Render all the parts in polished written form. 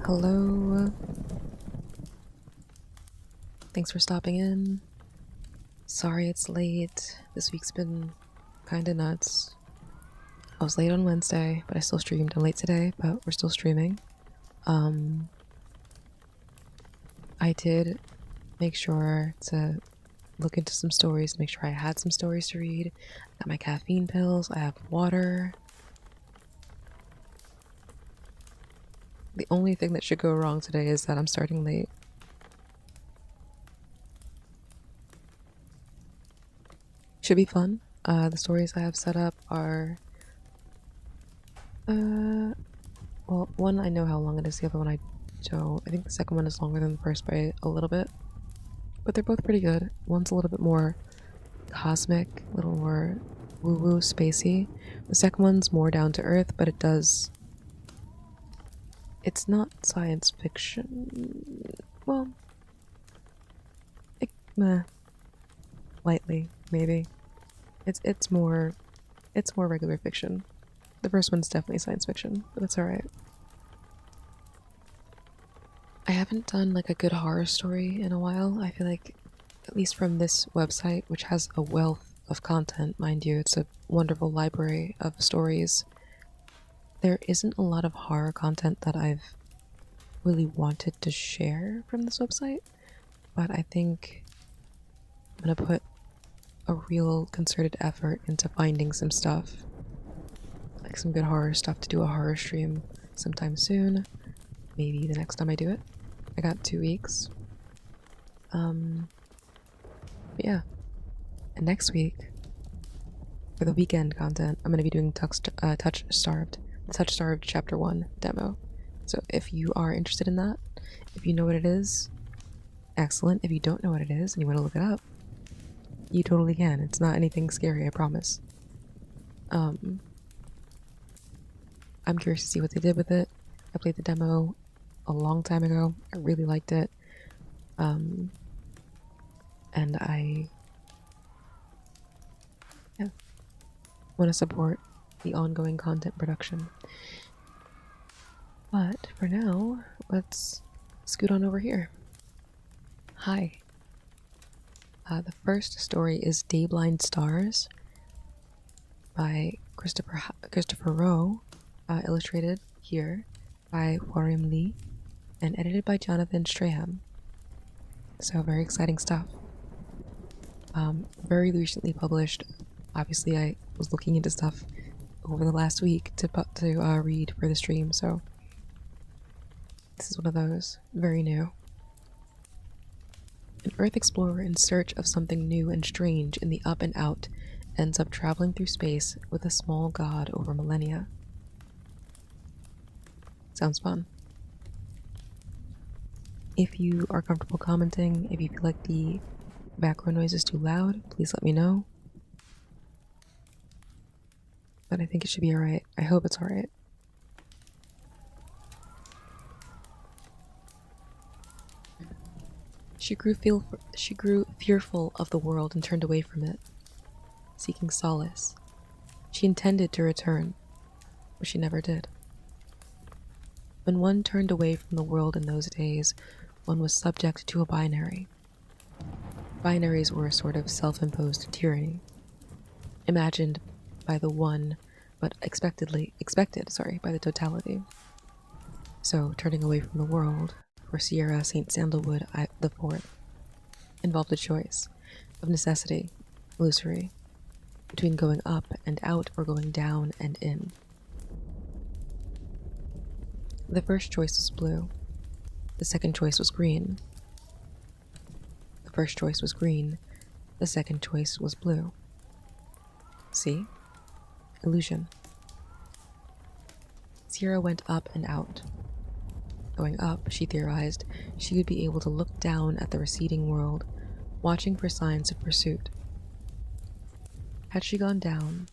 Hello. Thanks for stopping in. Sorry it's late. This week's been kinda nuts. I was late on Wednesday, but I still streamed. I'm late today, but we're still streaming. I did make sure to look into some stories, make sure I had some stories to read. I got my caffeine pills, I have water. The only thing that should go wrong today is that I'm starting late. Should be fun. The stories I have set up are well, one I know how long it is, the other one I don't. I think the second one is longer than the first by a little bit. But they're both pretty good. One's a little bit more cosmic, a little more woo-woo, spacey. The second one's more down to earth, but it's not science fiction. Well, meh. Lightly, maybe. It's more regular fiction. The first one's definitely science fiction, but that's alright. I haven't done like a good horror story in a while. I feel like, at least from this website, which has a wealth of content, mind you, it's a wonderful library of stories. There isn't a lot of horror content that I've really wanted to share from this website, but I think I'm gonna put a real concerted effort into finding some stuff, like some good horror stuff, to do a horror stream sometime soon. Maybe the next time I do it. I got 2 weeks. But yeah. And next week, for the weekend content, I'm going to be doing Touch Starved Chapter 1 demo. So if you are interested in that, if you know what it is, excellent. If you don't know what it is and you want to look it up, you totally can. It's not anything scary, I promise. I'm curious to see what they did with it. I played the demo a long time ago. I really liked it. And I want to support the ongoing content production. But for now, let's scoot on over here. Hi. The first story is Dayblind Stars by Christopher Rowe, illustrated here by Warim Lee, and edited by Jonathan Strahan. So very exciting stuff. Very recently published. Obviously, I was looking into stuff over the last week to read for the stream, so this is one of those. Very new. An Earth explorer in search of something new and strange in the up and out ends up traveling through space with a small god over millennia. Sounds fun. If you are comfortable commenting, if you feel like the background noise is too loud, please let me know. But I think it should be alright. I hope it's alright. She grew fearful of the world and turned away from it, seeking solace. She intended to return, but she never did. When one turned away from the world in those days, one was subject to a binary. Binaries were a sort of self-imposed tyranny, imagined by the one, but expected by the totality. So, turning away from the world, for Sierra St. Sandalwood IV, involved a choice, of necessity, illusory, between going up and out or going down and in. The first choice was blue. The second choice was green. The first choice was green. The second choice was blue. See? Illusion. Sierra went up and out. Going up, she theorized, she would be able to look down at the receding world, watching for signs of pursuit. Had she gone down,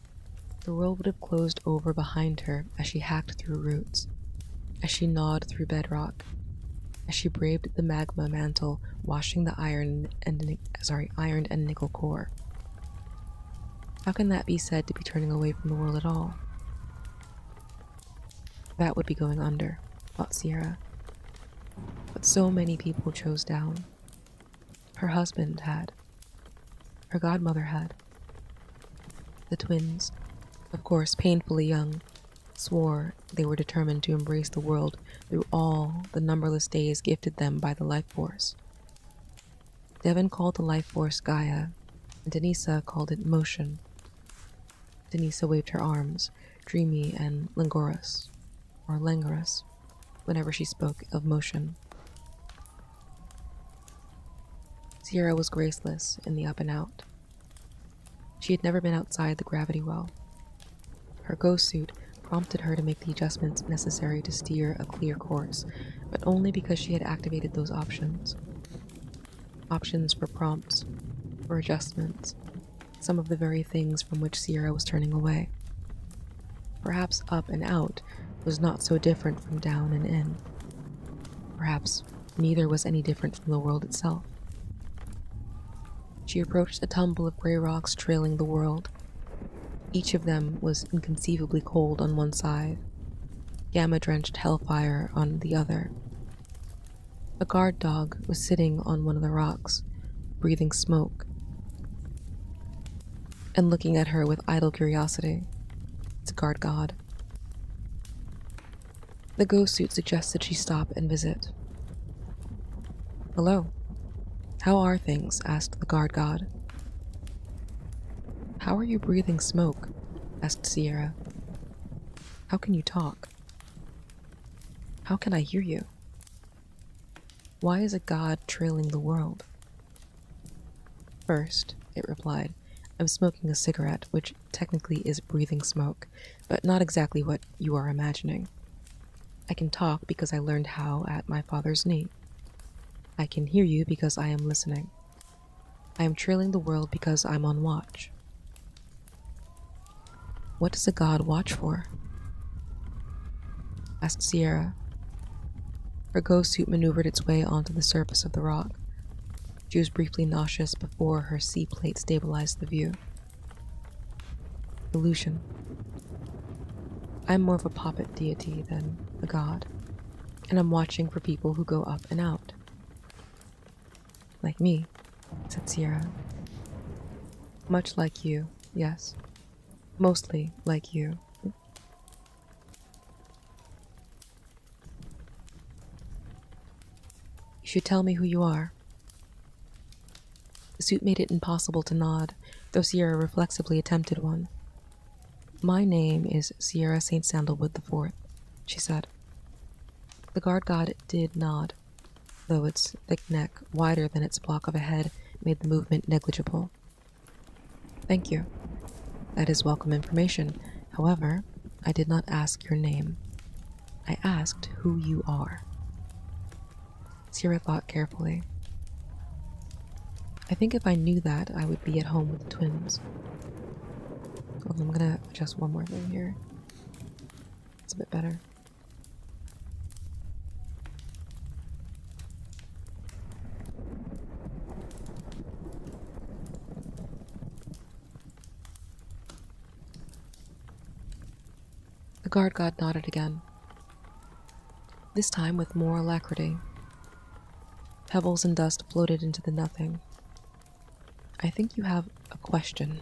the world would have closed over behind her as she hacked through roots, as she gnawed through bedrock, as she braved the magma mantle washing the iron and nickel core. How can that be said to be turning away from the world at all? That would be going under, thought Sierra. So many people chose down. Her husband had. Her godmother had. The twins, of course painfully young, swore they were determined to embrace the world through all the numberless days gifted them by the life force. Devon called the life force Gaia, and Denisa called it motion. Denisa waved her arms, dreamy and languorous, or languorous, whenever she spoke of motion. Sierra was graceless in the up and out. She had never been outside the gravity well. Her ghost suit prompted her to make the adjustments necessary to steer a clear course, but only because she had activated those options. Options for prompts, for adjustments, some of the very things from which Sierra was turning away. Perhaps up and out was not so different from down and in. Perhaps neither was any different from the world itself. She approached a tumble of gray rocks trailing the world. Each of them was inconceivably cold on one side, gamma-drenched hellfire on the other. A guard dog was sitting on one of the rocks, breathing smoke, and looking at her with idle curiosity. It's a guard god. The ghost suit suggested she stop and visit. "Hello. How are things?" asked the guard god. "How are you breathing smoke?" asked Sierra. "How can you talk? How can I hear you? Why is a god trailing the world?" "First," it replied, "I'm smoking a cigarette, which technically is breathing smoke, but not exactly what you are imagining. I can talk because I learned how at my father's knee. I can hear you because I am listening. I am trailing the world because I'm on watch." "What does a god watch for?" asked Sierra. Her ghost suit maneuvered its way onto the surface of the rock. She was briefly nauseous before her sea plate stabilized the view. "Illusion. I'm more of a puppet deity than a god, and I'm watching for people who go up and out." "Like me," said Sierra. "Much like you, yes. Mostly like you." "You should tell me who you are." The suit made it impossible to nod, though Sierra reflexively attempted one. "My name is Sierra St. Sandalwood IV, she said. The guard god did nod, though its thick neck, wider than its block of a head, made the movement negligible. "Thank you. That is welcome information. However, I did not ask your name. I asked who you are." Sierra thought carefully. "I think if I knew that, I would be at home with the twins." Hold on, I'm gonna adjust one more thing here. It's a bit better. The guard god nodded again, this time with more alacrity. Pebbles and dust floated into the nothing. "I think you have a question."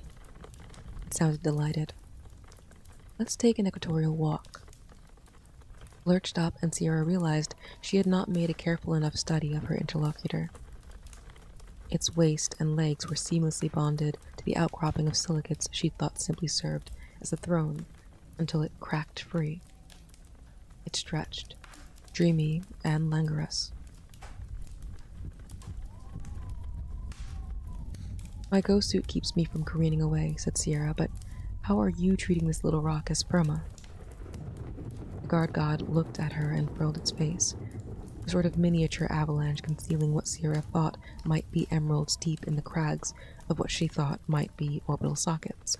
It sounded delighted. "Let's take an equatorial walk." Lurched up, and Sierra realized she had not made a careful enough study of her interlocutor. Its waist and legs were seamlessly bonded to the outcropping of silicates she thought simply served as a throne until it cracked free. It stretched, dreamy and languorous. "My ghost suit keeps me from careening away," said Sierra, "but how are you treating this little rock as sperma?" The guard god looked at her and furrowed its face, a sort of miniature avalanche concealing what Sierra thought might be emeralds deep in the crags of what she thought might be orbital sockets.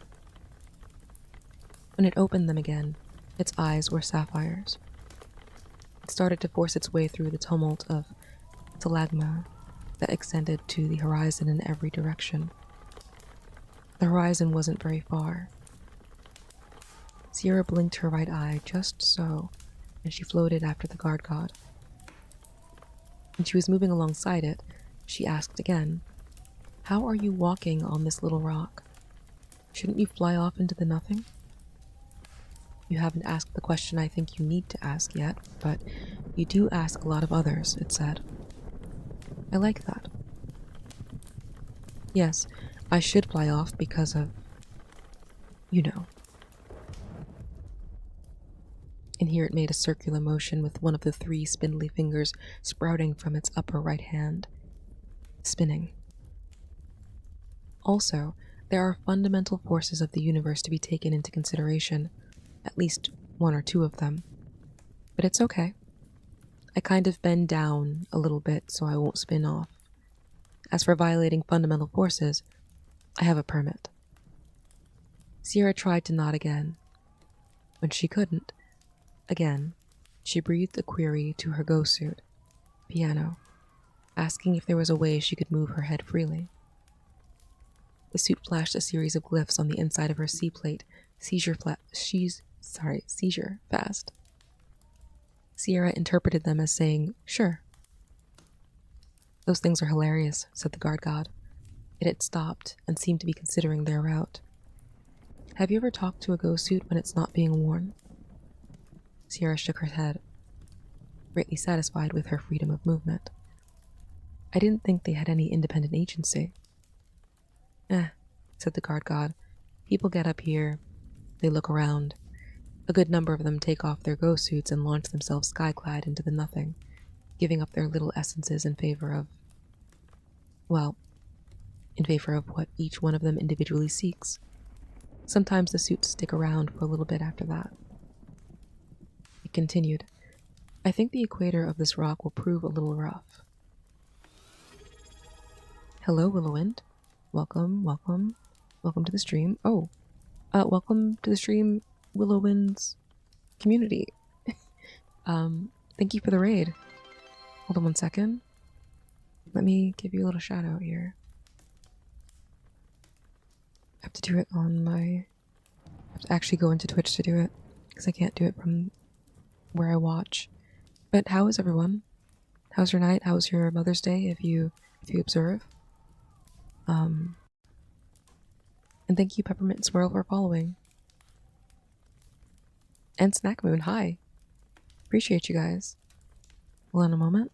When it opened them again, its eyes were sapphires. It started to force its way through the tumult of stalagma that extended to the horizon in every direction. The horizon wasn't very far. Sierra blinked her right eye just so, and she floated after the guard god. When she was moving alongside it, she asked again, "How are you walking on this little rock? Shouldn't you fly off into the nothing?" "You haven't asked the question I think you need to ask yet, but you do ask a lot of others," it said. "I like that. Yes, I should fly off because of, you know." And here it made a circular motion with one of the 3 spindly fingers sprouting from its upper right hand, spinning. Also, there are fundamental forces of the universe to be taken into consideration, at least 1 or 2 of them. But it's okay. I kind of bend down a little bit so I won't spin off. As for violating fundamental forces, I have a permit. Sierra tried to nod again. When she couldn't, again, she breathed a query to her ghost suit, piano, asking if there was a way she could move her head freely. The suit flashed a series of glyphs on the inside of her C-plate, seizure fast. Sierra interpreted them as saying, "Sure." "Those things are hilarious," said the guard god. It had stopped and seemed to be considering their route. "Have you ever talked to a ghost suit when it's not being worn?" Sierra shook her head, greatly satisfied with her freedom of movement. "I didn't think they had any independent agency." Said the guard god. "People get up here, they look around. A good number of them take off their ghost suits and launch themselves skyclad into the nothing, giving up their little essences in favor of, well, in favor of what each one of them individually seeks. Sometimes the suits stick around for a little bit after that." It continued, "I think the equator of this rock will prove a little rough." "Hello, Willowwind. Welcome, welcome. Welcome to the stream. Welcome to the stream, Willowwind's community. Thank you for the raid. Hold on 1 second. Let me give you a little shout out here. I have to do it on my... I have to actually go into Twitch to do it, because I can't do it from where I watch. But how is everyone? How's your night? How's your Mother's Day, if you observe? And thank you, Peppermint Swirl, for following. And Snack Moon, hi. Appreciate you guys. Hold on a moment.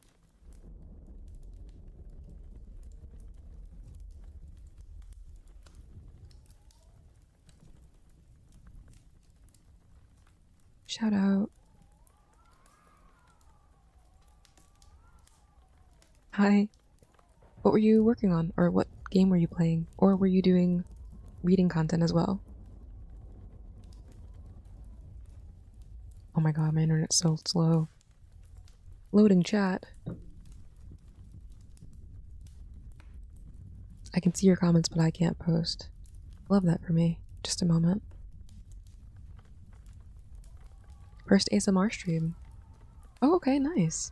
Shout out. Hi. What were you working on? Or what game were you playing? Or were you doing reading content as well? Oh my god, my internet's so slow. Loading chat. I can see your comments, but I can't post. Love that for me. Just a moment. First ASMR stream. Oh, okay, nice.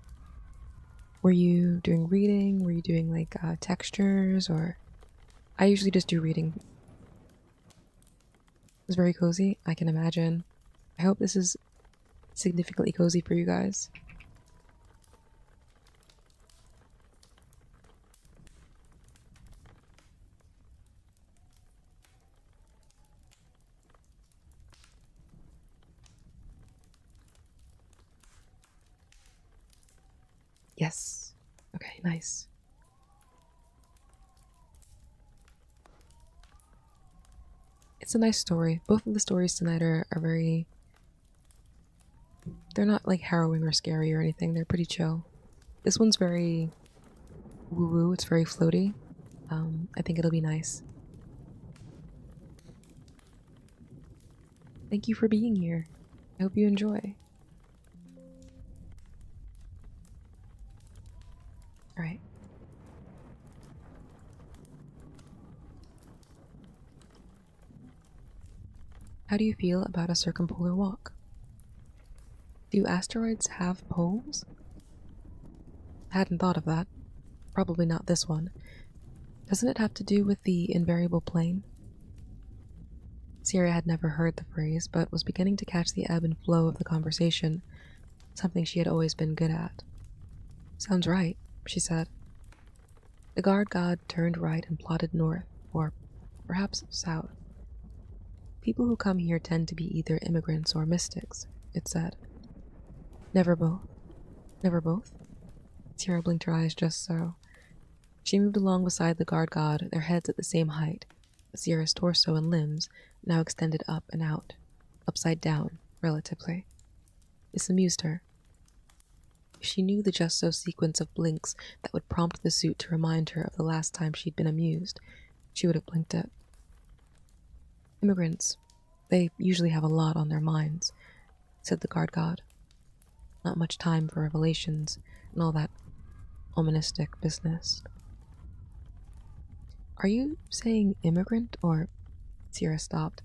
Were you doing reading? Were you doing like textures? Or I usually just do reading. It was very cozy, I can imagine. I hope this is significantly cozy for you guys. Yes. Okay, nice. It's a nice story. Both of the stories tonight are very... They're not like harrowing or scary or anything. They're pretty chill. This one's very woo-woo. It's very floaty. I think it'll be nice. Thank you for being here. I hope you enjoy. Alright. How do you feel about a circumpolar walk? Do asteroids have poles? Hadn't thought of that. Probably not this one. Doesn't it have to do with the invariable plane? Sierra had never heard the phrase, but was beginning to catch the ebb and flow of the conversation, something she had always been good at. Sounds right. she said. The guard god turned right and plodded north, or perhaps south. People who come here tend to be either immigrants or mystics, it said. Never both. Never both? Sierra blinked her eyes just so. She moved along beside the guard god, their heads at the same height, but Sierra's torso and limbs now extended up and out, upside down, relatively. This amused her. If she knew the just so sequence of blinks that would prompt the suit to remind her of the last time she'd been amused, she would have blinked it. Immigrants, they usually have a lot on their minds, said the guard god. Not much time for revelations and all that oministic business. Are you saying immigrant or... Sierra stopped.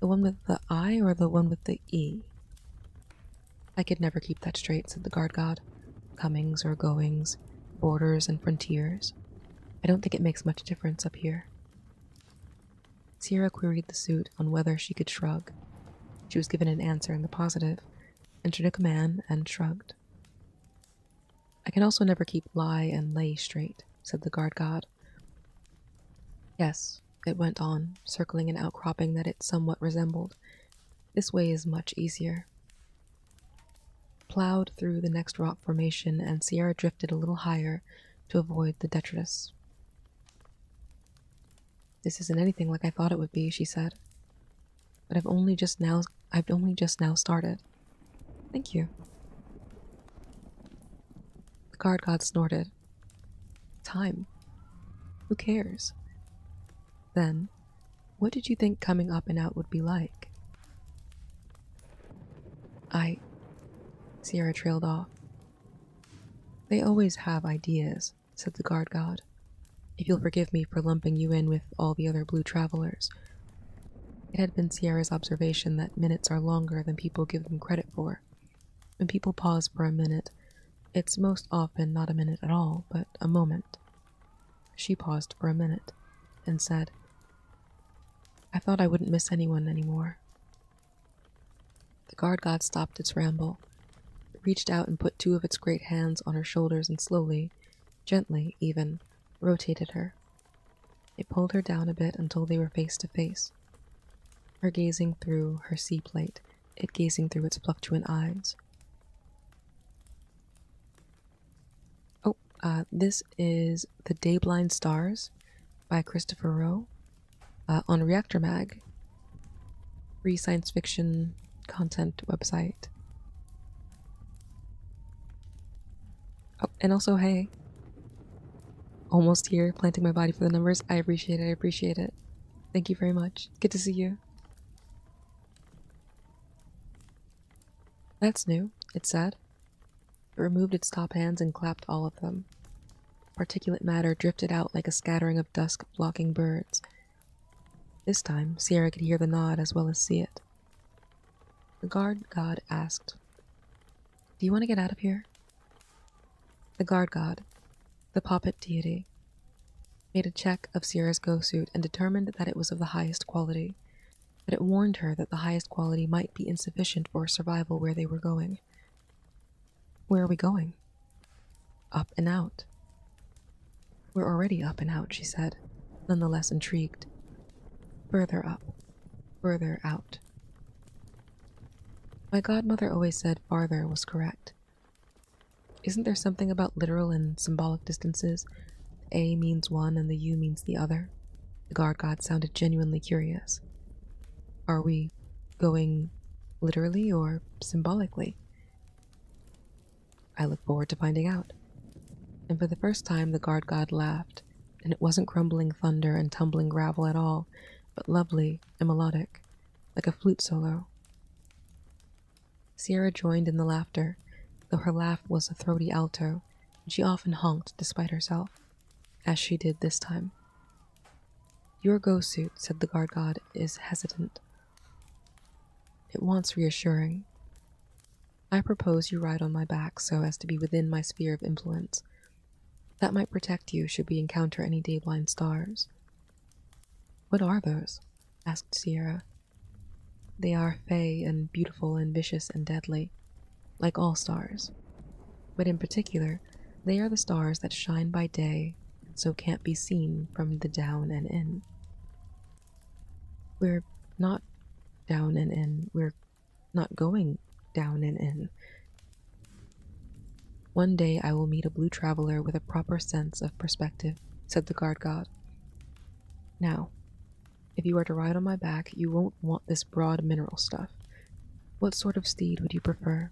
The one with the I or the one with the E? I could never keep that straight, said the guard god. Comings or goings, borders and frontiers. I don't think it makes much difference up here. Sierra queried the suit on whether she could shrug. She was given an answer in the positive, entered a command, and shrugged. I can also never keep lie and lay straight, said the guard god. Yes, it went on, circling an outcropping that it somewhat resembled. This way is much easier. Plowed through the next rock formation, and Sierra drifted a little higher to avoid the detritus. This isn't anything like I thought it would be, she said. But I've only just now started. Thank you. The guard god snorted. Time. Who cares? Then, what did you think coming up and out would be like? Sierra trailed off. They always have ideas, said the guard god. If you'll forgive me for lumping you in with all the other blue travelers. It had been Sierra's observation that minutes are longer than people give them credit for. When people pause for a minute, it's most often not a minute at all, but a moment. She paused for a minute and said, I thought I wouldn't miss anyone anymore. The guard god stopped its ramble. It reached out and put two of its great hands on her shoulders and slowly, gently even, rotated her. It pulled her down a bit until they were face to face. Her gazing through her sea plate, it gazing through its fluctuant eyes. This is The Dayblind Stars by Christopher Rowe on Reactor Mag, free science fiction content website. Oh, and also, hey, almost here, planting my body for the numbers. I appreciate it. Thank you very much. Good to see you. That's new, it said. It removed its top hands and clapped all of them. Particulate matter drifted out like a scattering of dusk blocking birds. This time, Sierra could hear the nod as well as see it. The guard god asked, Do you want to get out of here? The guard god, the puppet deity, made a check of Sierra's go suit and determined that it was of the highest quality, but it warned her that the highest quality might be insufficient for survival where they were going. Where are we going? Up and out. We're already up and out, she said, nonetheless intrigued. Further up, further out. My godmother always said farther was correct. Isn't there something about literal and symbolic distances? A means one and the U means the other. The guard god sounded genuinely curious. Are we going literally or symbolically? I look forward to finding out. And for the first time the guard god laughed, and it wasn't crumbling thunder and tumbling gravel at all, but lovely and melodic, like a flute solo. Sierra joined in the laughter, though her laugh was a throaty alto, and she often honked despite herself, as she did this time. Your go-suit, said the guard god, is hesitant. It wants reassuring. I propose you ride on my back so as to be within my sphere of influence. That might protect you should we encounter any dayblind stars. What are those? Asked Sierra. They are fey and beautiful and vicious and deadly, like all stars. But in particular, They are the stars that shine by day, so can't be seen from the down and in. We're not down and in, we're not going down and in. One day I will meet a blue traveler with a proper sense of perspective, said the guard god. Now, if you are to ride on my back, you won't want this broad mineral stuff. What sort of steed would you prefer?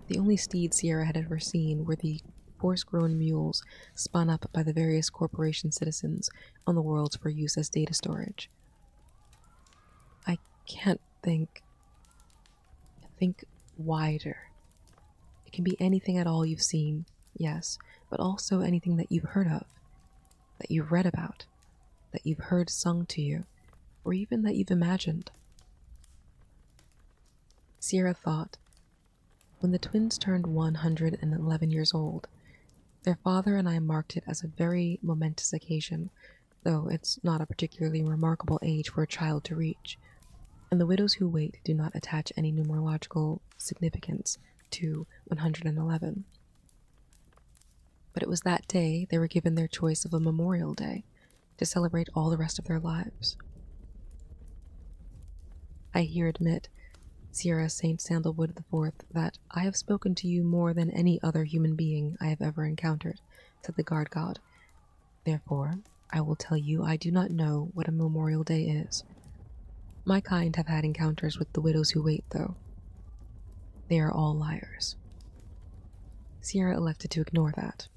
The only steeds Sierra had ever seen were the horse-grown mules spun up by the various corporation citizens on the worlds for use as data storage. I can't think. Think wider. It can be anything at all you've seen, yes, but also anything that you've heard of, that you've read about, that you've heard sung to you, or even that you've imagined. Sierra thought, when the twins turned 111 years old, their father and I marked it as a very momentous occasion, though it's not a particularly remarkable age for a child to reach, and the widows who wait do not attach any numerological significance to 111. But it was that day they were given their choice of a memorial day to celebrate all the rest of their lives. I here admit, Sierra St. Sandalwood IV, that I have spoken to you more than any other human being I have ever encountered, said the guard god. Therefore, I will tell you I do not know what a memorial day is. My kind have had encounters with the widows who wait, though. They are all liars. Sierra elected to ignore that.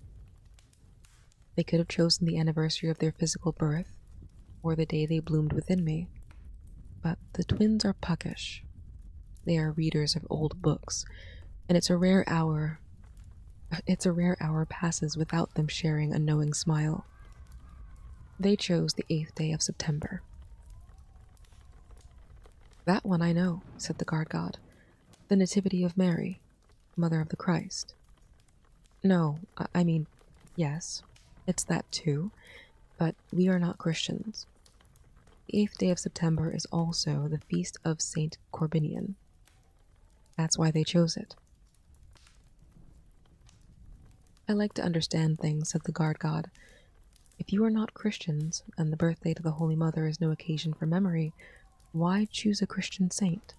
They could have chosen the anniversary of their physical birth, or the day they bloomed within me. But the twins are puckish. They are readers of old books, and it's a rare hour passes without them sharing a knowing smile. They chose the 8th day of September. That one I know, said the guard god. The Nativity of Mary, Mother of the Christ. No, I mean, yes, it's that too, but we are not Christians. The 8th day of September is also the feast of Saint Corbinian. That's why they chose it. I like to understand things, said the guard god. If you are not Christians, and the birthday to the Holy Mother is no occasion for memory, why choose a Christian saint?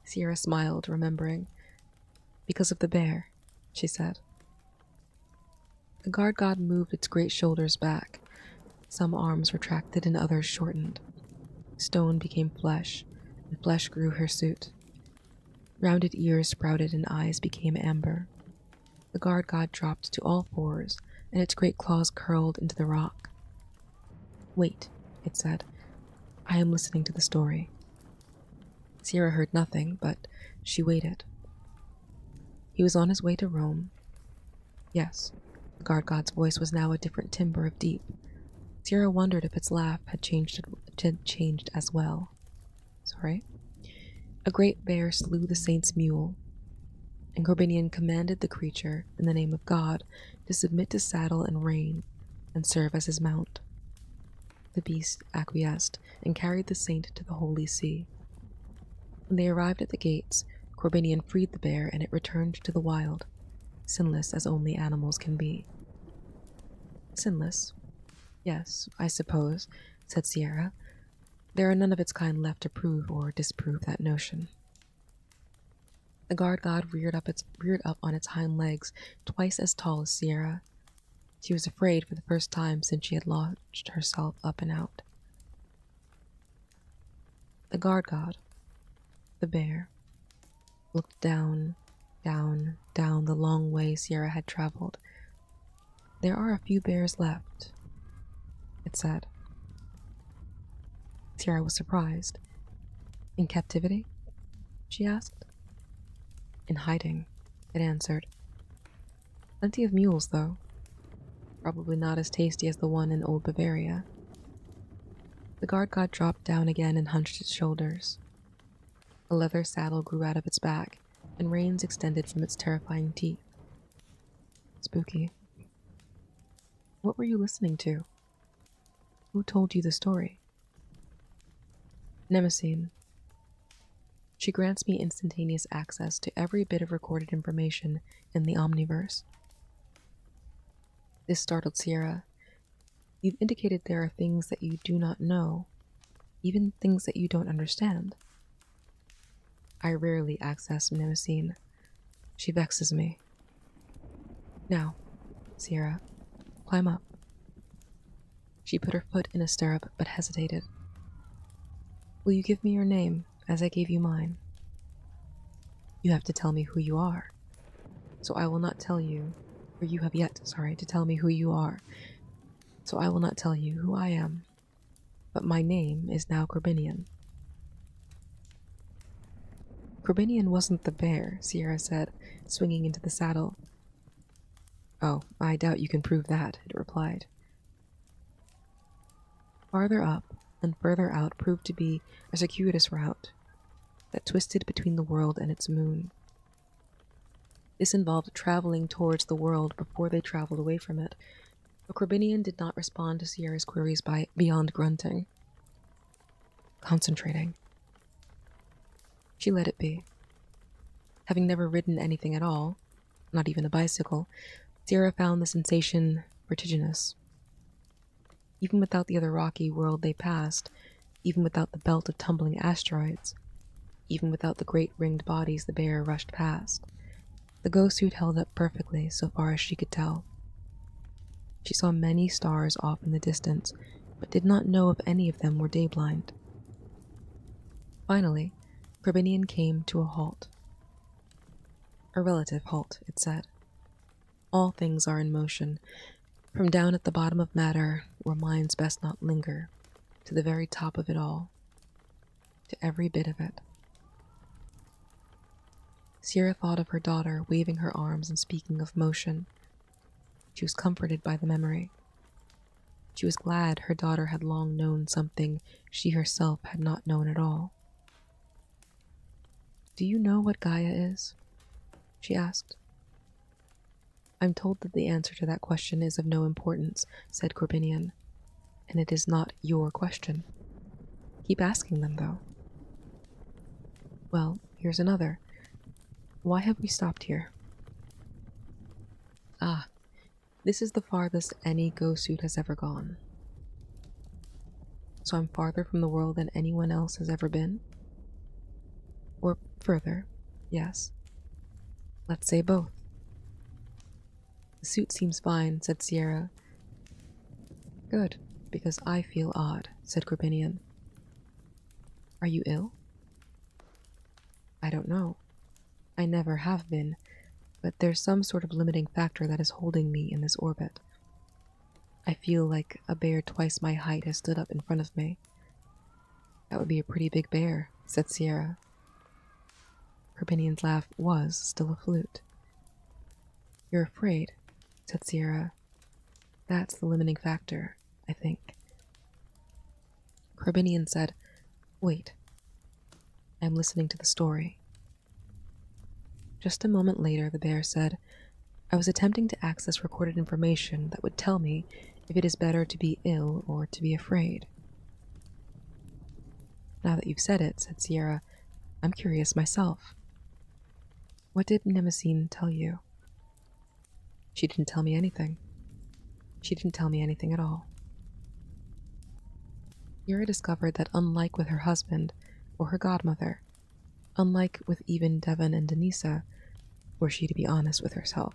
Sierra smiled, remembering. Because of the bear, she said. The guard god moved its great shoulders back. Some arms retracted and others shortened. Stone became flesh, and flesh grew hirsute. Rounded ears sprouted and eyes became amber. The guard god dropped to all fours, and its great claws curled into the rock. Wait, it said. I am listening to the story. Sierra heard nothing, but she waited. He was on his way to Rome. Yes, the guard god's voice was now a different timbre of deep. Sierra wondered if its laugh had changed as well. A great bear slew the saint's mule, and Corbinian commanded the creature, in the name of God, to submit to saddle and rein, and serve as his mount. The beast acquiesced, and carried the saint to the Holy See. When they arrived at the gates, Corbinian freed the bear, and it returned to the wild, sinless as only animals can be. Sinless? Yes, I suppose, said Sierra. There are none of its kind left to prove or disprove that notion. The guard god reared up on its hind legs, twice as tall as Sierra. She was afraid for the first time since she had launched herself up and out. The guard god, the bear, looked down the long way Sierra had traveled. There are a few bears left, it said. Sierra was surprised. In captivity? She asked. In hiding, it answered. Plenty of mules, though. Probably not as tasty as the one in old Bavaria. The guard god dropped down again and hunched its shoulders. A leather saddle grew out of its back, and reins extended from its terrifying teeth. Spooky. What were you listening to? Who told you the story? Mnemosyne. She grants me instantaneous access to every bit of recorded information in the Omniverse. This startled Sierra. You've indicated there are things that you do not know, even things that you don't understand. I rarely access Mnemosyne. She vexes me. Now, Sierra, climb up. She put her foot in a stirrup but hesitated. Will you give me your name as I gave you mine? You have to tell me who you are. So I will not tell you, or you have yet, to tell me who you are. So I will not tell you who I am. But my name is now Corbinian. Corbinian wasn't the bear, Sierra said, swinging into the saddle. Oh, I doubt you can prove that, it replied. Farther up and further out proved to be a circuitous route that twisted between the world and its moon. This involved traveling towards the world before they traveled away from it, but Corbinian did not respond to Sierra's queries beyond grunting. Concentrating. She let it be. Having never ridden anything at all, not even a bicycle, Sierra found the sensation vertiginous. Even without the other rocky world they passed, even without the belt of tumbling asteroids, even without the great ringed bodies the bear rushed past, the ghost suit held up perfectly so far as she could tell. She saw many stars off in the distance, but did not know if any of them were day-blind. Finally, Corbinian came to a halt. A relative halt, it said. All things are in motion, from down at the bottom of matter, where minds best not linger, to the very top of it all, to every bit of it. Sierra thought of her daughter waving her arms and speaking of motion. She was comforted by the memory. She was glad her daughter had long known something she herself had not known at all. Do you know what Gaia is? She asked. I'm told that the answer to that question is of no importance, said Corbinian, and it is not your question. Keep asking them, though. Well, here's another. Why have we stopped here? Ah, this is the farthest any ghost suit has ever gone. So I'm farther from the world than anyone else has ever been? Or further, yes. Let's say both. The suit seems fine, said Sierra. Good, because I feel odd, said Corbinian. Are you ill? I don't know. I never have been, but there's some sort of limiting factor that is holding me in this orbit. I feel like a bear twice my height has stood up in front of me. That would be a pretty big bear, said Sierra. Corbinian's laugh was still a flute. You're afraid, said Sierra. That's the limiting factor, I think. Corbinian said, Wait. I'm listening to the story. Just a moment later, the bear said, I was attempting to access recorded information that would tell me if it is better to be ill or to be afraid. Now that you've said it, said Sierra, I'm curious myself. What did Mnemosyne tell you? She didn't tell me anything. She didn't tell me anything at all. Sierra discovered that unlike with her husband or her godmother, unlike with even Devon and Denisa, were she to be honest with herself,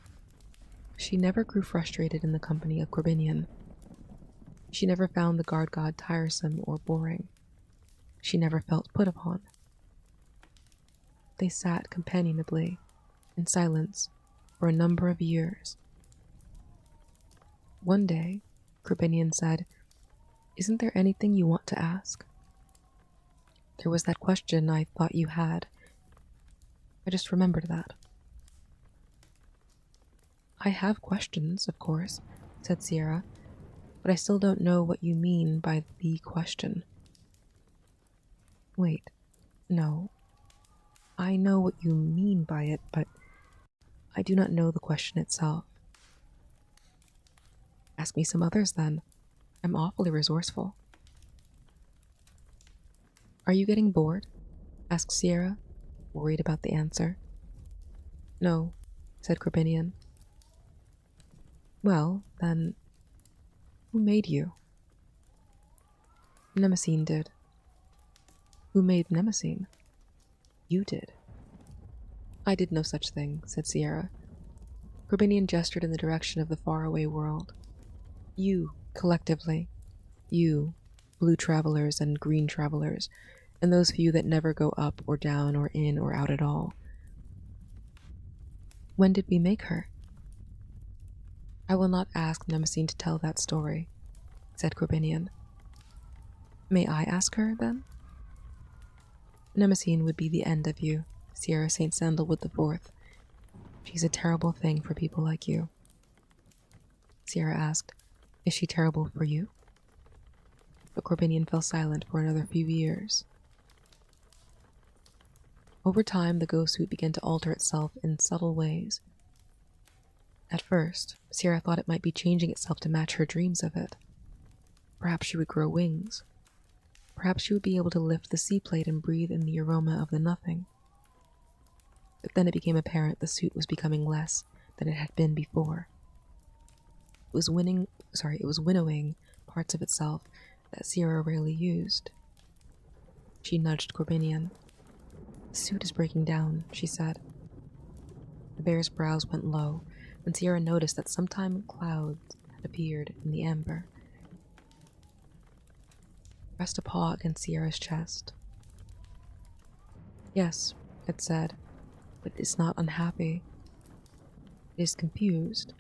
she never grew frustrated in the company of Corbinian. She never found the guard god tiresome or boring. She never felt put upon. They sat companionably, in silence, for a number of years. One day, Corbinian said, Isn't there anything you want to ask? There was that question I thought you had. I just remembered that. I have questions, of course, said Sierra, but I still don't know what you mean by the question. Wait, no. I know what you mean by it, but I do not know the question itself. Ask me some others, then. I'm awfully resourceful. Are you getting bored? Asked Sierra, worried about the answer. No, said Corbinian. Well, then, who made you? Mnemosyne did. Who made Mnemosyne? You did. I did no such thing, said Sierra. Corbinian gestured in the direction of the faraway world. You, collectively. You, blue travelers and green travelers, and those few that never go up or down or in or out at all. When did we make her? I will not ask Mnemosyne to tell that story, said Corbinian. May I ask her, then? Mnemosyne would be the end of you, Sierra St. Sandalwood IV. She's a terrible thing for people like you. Sierra asked, Is she terrible for you? But Corbinian fell silent for another few years. Over time, the ghost suit began to alter itself in subtle ways. At first, Sierra thought it might be changing itself to match her dreams of it. Perhaps she would grow wings. Perhaps she would be able to lift the sea plate and breathe in the aroma of the nothing. But then it became apparent the suit was becoming less than it had been before. It was winnowing parts of itself that Sierra rarely used. She nudged Corbinian. The suit is breaking down, she said. The bear's brows went low, and Sierra noticed that sometime clouds had appeared in the amber. Pressed a paw against Sierra's chest. Yes, it said, but it's not unhappy. It is confused.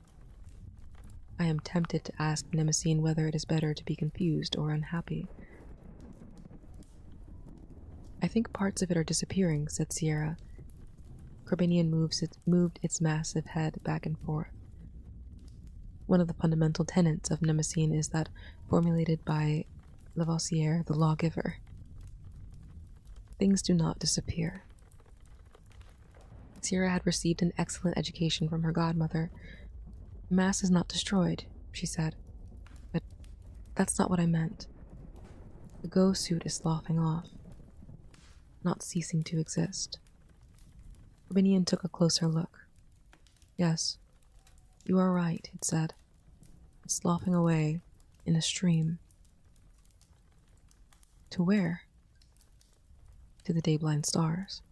I am tempted to ask Mnemosyne whether it is better to be confused or unhappy. I think parts of it are disappearing, said Sierra. Corbinian moved its massive head back and forth. One of the fundamental tenets of Mnemosyne is that formulated by Lavoisier, the lawgiver. Things do not disappear. Sierra had received an excellent education from her godmother. Mass is not destroyed, she said. But that's not what I meant. The ghost suit is sloughing off, not ceasing to exist. Corbinian took a closer look. Yes, you are right, it said. It's sloughing away in a stream. To where? To the day-blind stars.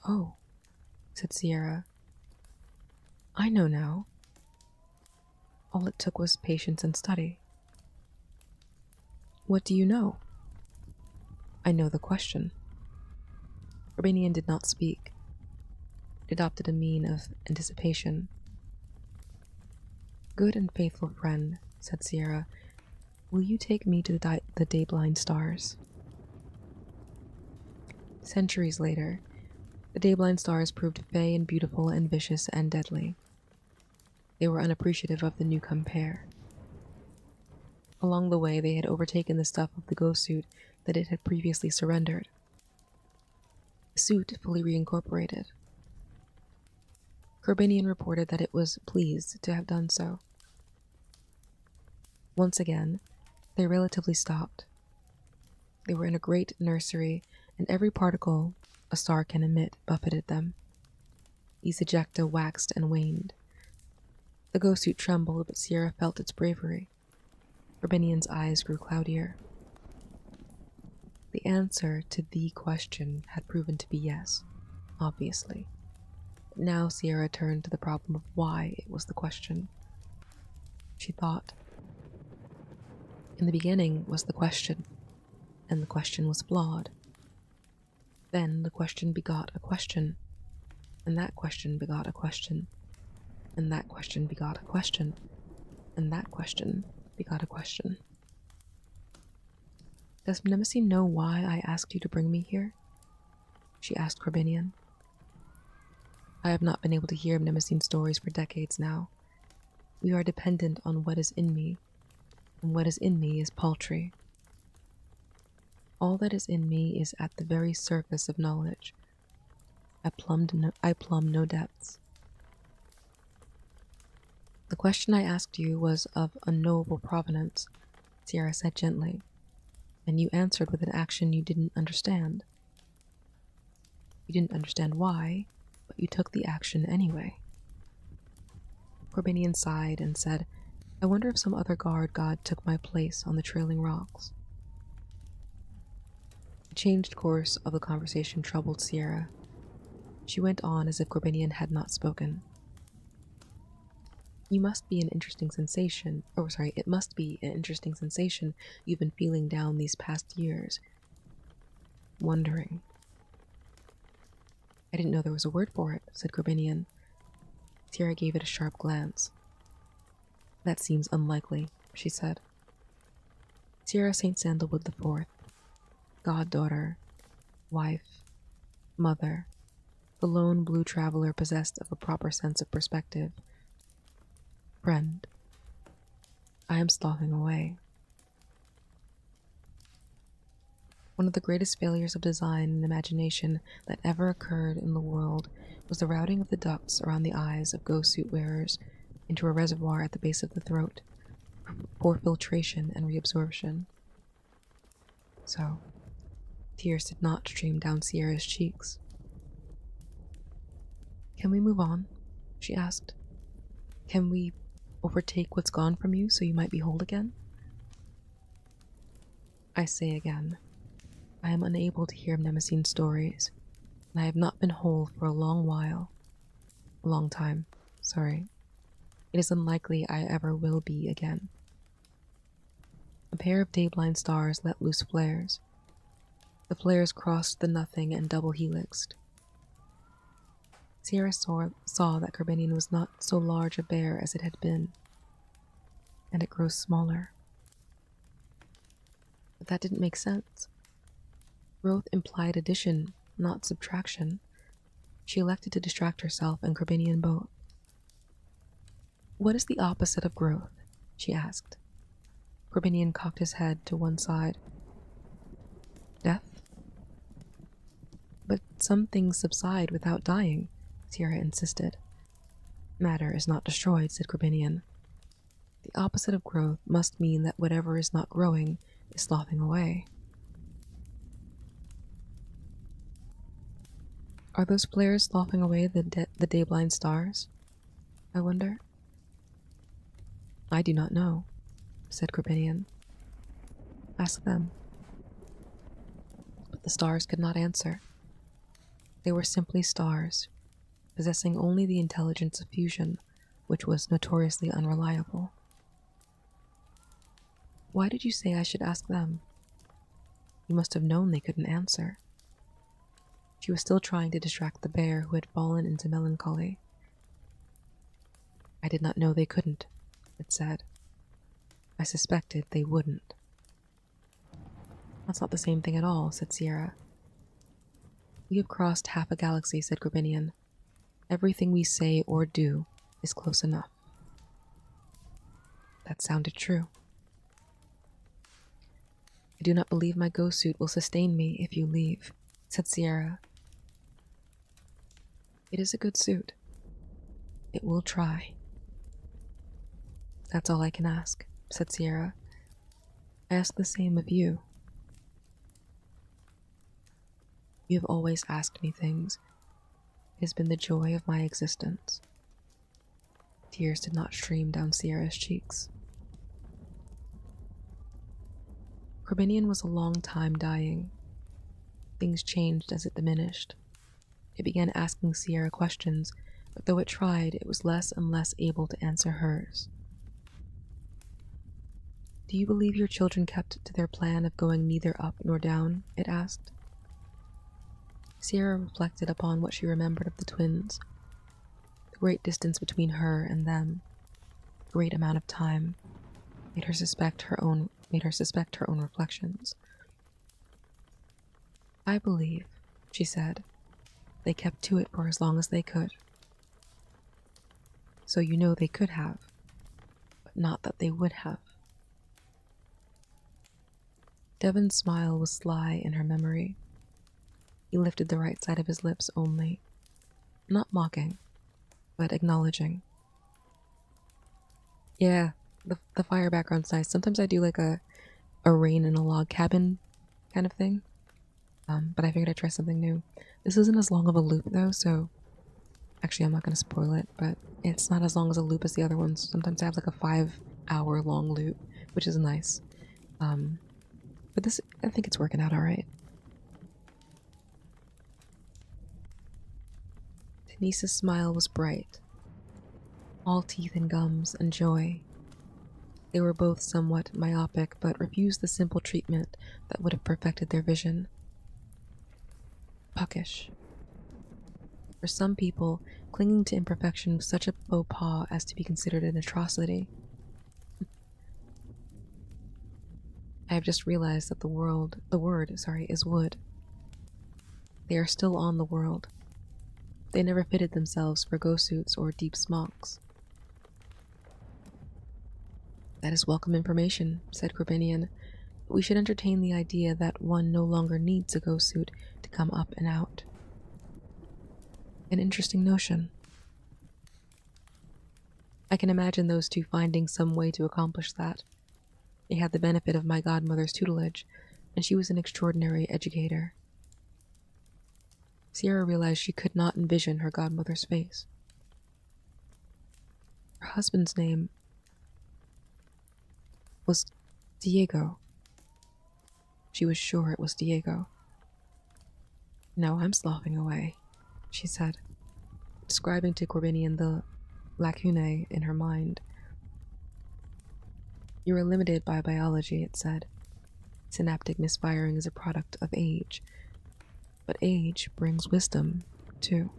Oh, said Sierra. I know now. All it took was patience and study. What do you know? I know the question. Corbinian did not speak. It adopted a mien of anticipation. Good and faithful friend, said Sierra, will you take me to the day-blind stars? Centuries later, the day-blind stars proved fey and beautiful and vicious and deadly. They were unappreciative of the newcome pair. Along the way, they had overtaken the stuff of the ghost suit that it had previously surrendered. The suit fully reincorporated. Corbinian reported that it was pleased to have done so. Once again, they relatively stopped. They were in a great nursery, and every particle a star can emit buffeted them. These ejecta waxed and waned. The ghost suit trembled, but Sierra felt its bravery. Corbinian's eyes grew cloudier. The answer to the question had proven to be yes, obviously. But now Sierra turned to the problem of why it was the question. She thought. In the beginning was the question, and the question was flawed. Then the question begot a question, and that question begot a question, and that question begot a question, and that question begot a question. Does Mnemosyne know why I asked you to bring me here? She asked Corbinian. I have not been able to hear Mnemosyne stories for decades now. We are dependent on what is in me, and what is in me is paltry. All that is in me is at the very surface of knowledge. I plumb no depths. The question I asked you was of unknowable provenance, Sierra said gently, and you answered with an action you didn't understand. You didn't understand why, but you took the action anyway. Corbinian sighed and said, I wonder if some other guard god took my place on the trailing rocks. The changed course of the conversation troubled Sierra. She went on as if Corbinian had not spoken. It must be an interesting sensation you've been feeling down these past years. Wondering. I didn't know there was a word for it, said Corbinian. Sierra gave it a sharp glance. That seems unlikely, she said. Sierra St. Sandalwood IV, goddaughter, wife, mother, the lone blue traveler possessed of a proper sense of perspective, friend. I am sloughing away. One of the greatest failures of design and imagination that ever occurred in the world was the routing of the ducts around the eyes of ghost suit wearers into a reservoir at the base of the throat for filtration and reabsorption. So, tears did not stream down Sierra's cheeks. Can we move on? She asked. Can we overtake what's gone from you so you might be whole again? I say again, I am unable to hear Mnemosyne stories, and I have not been whole for a long while. A long time, sorry. It is unlikely I ever will be again. A pair of day-blind stars let loose flares. The flares crossed the nothing and double helixed. Sierra saw that Corbinian was not so large a bear as it had been, and it grows smaller. But that didn't make sense. Growth implied addition, not subtraction. She elected to distract herself and Corbinian both. What is the opposite of growth? She asked. Corbinian cocked his head to one side. Death? But some things subside without dying, Sierra insisted. Matter is not destroyed, said Corbinian. The opposite of growth must mean that whatever is not growing is sloughing away. Are those flares sloughing away the day-blind stars? I wonder. I do not know, said Corbinian. Ask them. But the stars could not answer. They were simply stars, possessing only the intelligence of fusion, which was notoriously unreliable. Why did you say I should ask them? You must have known they couldn't answer. She was still trying to distract the bear who had fallen into melancholy. I did not know they couldn't, it said. I suspected they wouldn't. That's not the same thing at all, said Sierra. We have crossed half a galaxy, said Corbinian. Everything we say or do is close enough. That sounded true. I do not believe my ghost suit will sustain me if you leave, said Sierra. It is a good suit. It will try. That's all I can ask, said Sierra. I ask the same of you. You have always asked me things. It has been the joy of my existence. Tears did not stream down Sierra's cheeks. Corbinian was a long time dying. Things changed as it diminished. It began asking Sierra questions, but though it tried, it was less and less able to answer hers. Do you believe your children kept to their plan of going neither up nor down? It asked. Sierra reflected upon what she remembered of the twins. The great distance between her and them, the great amount of time, made her suspect her own reflections. I believe, she said, they kept to it for as long as they could. So you know they could have, but not that they would have. Devon's smile was sly in her memory. He lifted the right side of his lips only, not mocking, but acknowledging. Yeah, the fire background's nice. Sometimes I do like a rain in a log cabin kind of thing, but I figured I'd try something new. This isn't as long of a loop though, so actually I'm not going to spoil it, but it's not as long as a loop as the other ones. Sometimes I have like a 5-hour long loop, which is nice. But this, I think it's working out all right. Denise's smile was bright, all teeth and gums and joy. They were both somewhat myopic, but refused the simple treatment that would have perfected their vision. Puckish. For some people, clinging to imperfection was such a faux pas as to be considered an atrocity. I have just realized that the word, is wood. They are still on the world. They never fitted themselves for ghost suits or deep smocks. That is welcome information, said Corbinian. We should entertain the idea that one no longer needs a ghost suit to come up and out. An interesting notion. I can imagine those two finding some way to accomplish that. They had the benefit of my godmother's tutelage, and she was an extraordinary educator. Sierra realized she could not envision her godmother's face. Her husband's name was Diego. She was sure it was Diego. Now I'm sloughing away, she said, describing to Corbinian the lacunae in her mind. You are limited by biology, it said. Synaptic misfiring is a product of age, but age brings wisdom, too.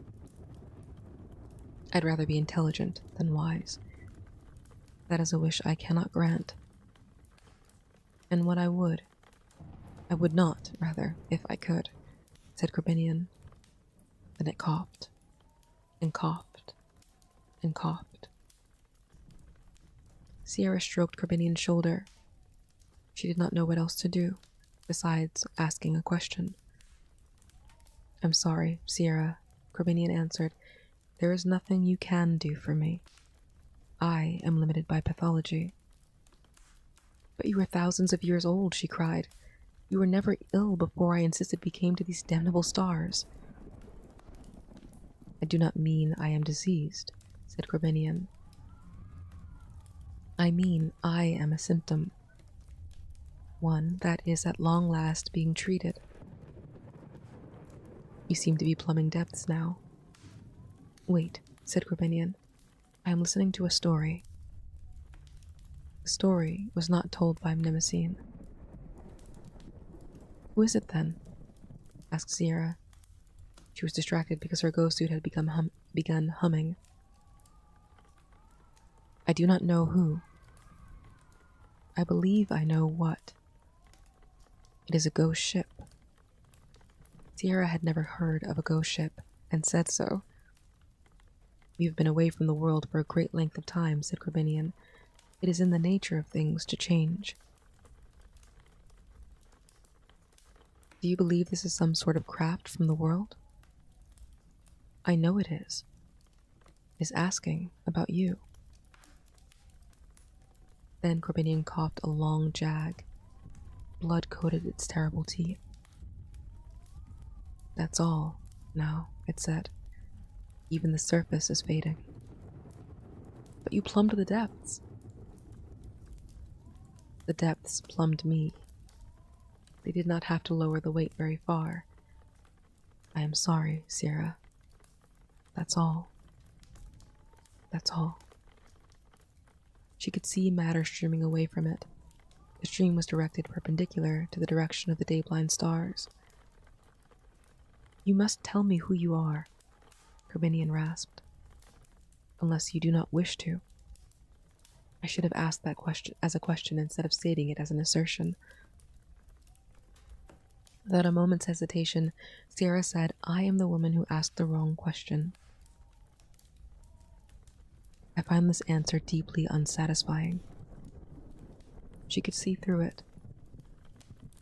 I'd rather be intelligent than wise. That is a wish I cannot grant. And what I would not, rather, if I could, said Corbinian. Then it coughed, and coughed, and coughed. Sierra stroked Corbinian's shoulder. She did not know what else to do, besides asking a question. I'm sorry, Sierra, Corbinian answered. There is nothing you can do for me. I am limited by pathology. But you are thousands of years old, she cried. You were never ill before I insisted we came to these damnable stars. I do not mean I am diseased, said Corbinian. I mean I am a symptom. One that is at long last being treated. You seem to be plumbing depths now. Wait, said Corbinian. I am listening to a story. The story was not told by Mnemosyne. Who is it then? Asked Sierra. She was distracted because her ghost suit had begun humming. I do not know who. I believe I know what. It is a ghost ship. Sierra had never heard of a ghost ship, and said so. We have been away from the world for a great length of time, said Corbinian. It is in the nature of things to change. Do you believe this is some sort of craft from the world? I know it is. It is asking about you. Then Corbinian coughed a long jag. Blood coated its terrible teeth. That's all, now, it said. Even the surface is fading. But you plumbed the depths. The depths plumbed me. They did not have to lower the weight very far. I am sorry, Sierra. That's all. That's all. She could see matter streaming away from it. The stream was directed perpendicular to the direction of the day-blind stars. You must tell me who you are, Corbinian rasped. Unless you do not wish to. I should have asked that question as a question instead of stating it as an assertion. Without a moment's hesitation, Sierra said, I am the woman who asked the wrong question. I find this answer deeply unsatisfying. She could see through it.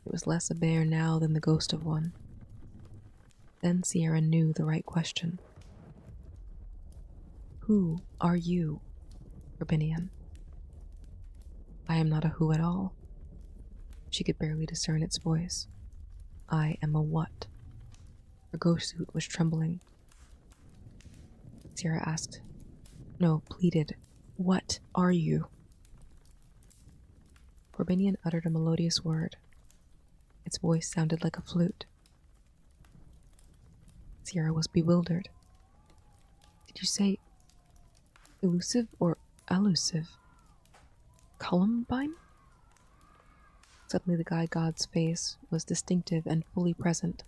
It was less a bear now than the ghost of one. Then Sierra knew the right question. Who are you, Corbinian? I am not a who at all. She could barely discern its voice. I am a what, Her ghost suit was trembling. Sierra asked, no, pleaded, "What are you?" Corbinian uttered a melodious word. Its voice sounded like a flute. Sierra was bewildered. Did you say elusive or elusive? Columbine? Suddenly the guy god's face was distinctive and fully present.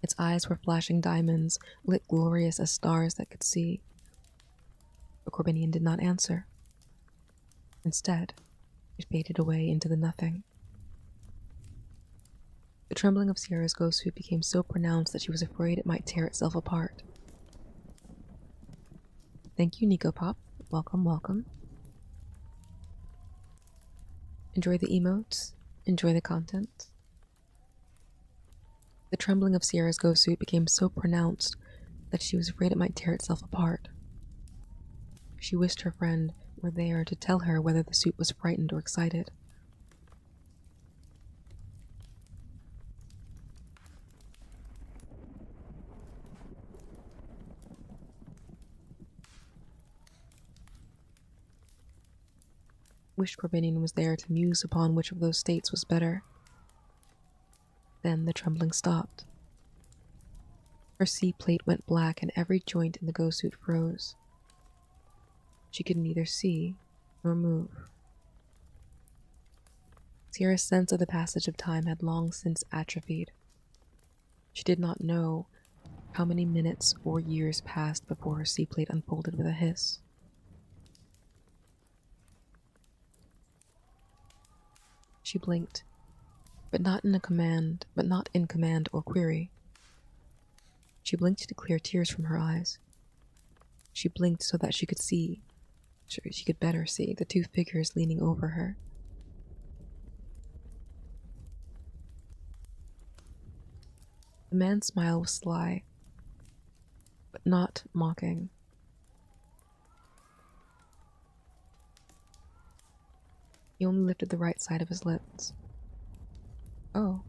Its eyes were flashing diamonds, lit glorious as stars that could see. But Corbinian did not answer. Instead, it faded away into the nothing. The trembling of Sierra's ghost suit became so pronounced that she was afraid it might tear itself apart. Thank you, Nico Pop. Welcome, welcome. Enjoy the emotes. Enjoy the content. The trembling of Sierra's ghost suit became so pronounced that she was afraid it might tear itself apart. She wished her friend were there to tell her whether the suit was frightened or excited. Wished Corbinian was there to muse upon which of those states was better. Then the trembling stopped. Her sea plate went black and every joint in the ghost suit froze. She could neither see nor move. Sierra's sense of the passage of time had long since atrophied. She did not know how many minutes or years passed before her sea plate unfolded with a hiss. She blinked, but not in command or query. She blinked to clear tears from her eyes. She blinked so that she could better see the two figures leaning over her. The man's smile was sly, but not mocking. He only lifted the right side of his lips. Oh,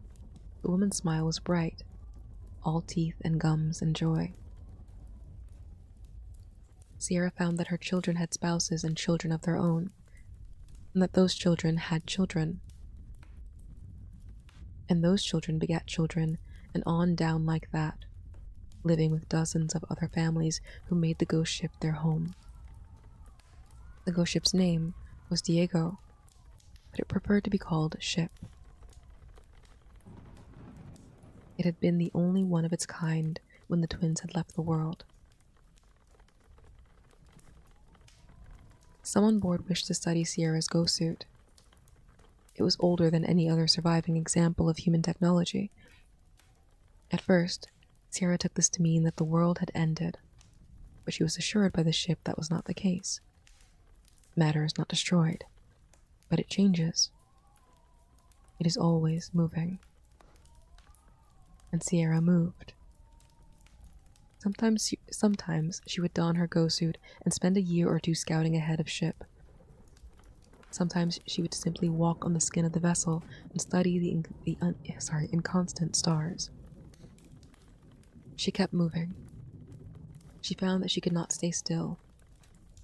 the woman's smile was bright, all teeth and gums and joy. Sierra found that her children had spouses and children of their own, and that those children had children. And those children begat children, and on down like that, living with dozens of other families who made the ghost ship their home. The ghost ship's name was Diego, but it preferred to be called Ship. It had been the only one of its kind when the twins had left the world. Some on board wished to study Sierra's ghost suit. It was older than any other surviving example of human technology. At first, Sierra took this to mean that the world had ended, but she was assured by the ship that was not the case. Matter is not destroyed, but it changes. It is always moving. And Sierra moved. Sometimes she would don her ghost suit and spend a year or two scouting ahead of ship. Sometimes she would simply walk on the skin of the vessel and study the inconstant stars. She kept moving. She found that she could not stay still,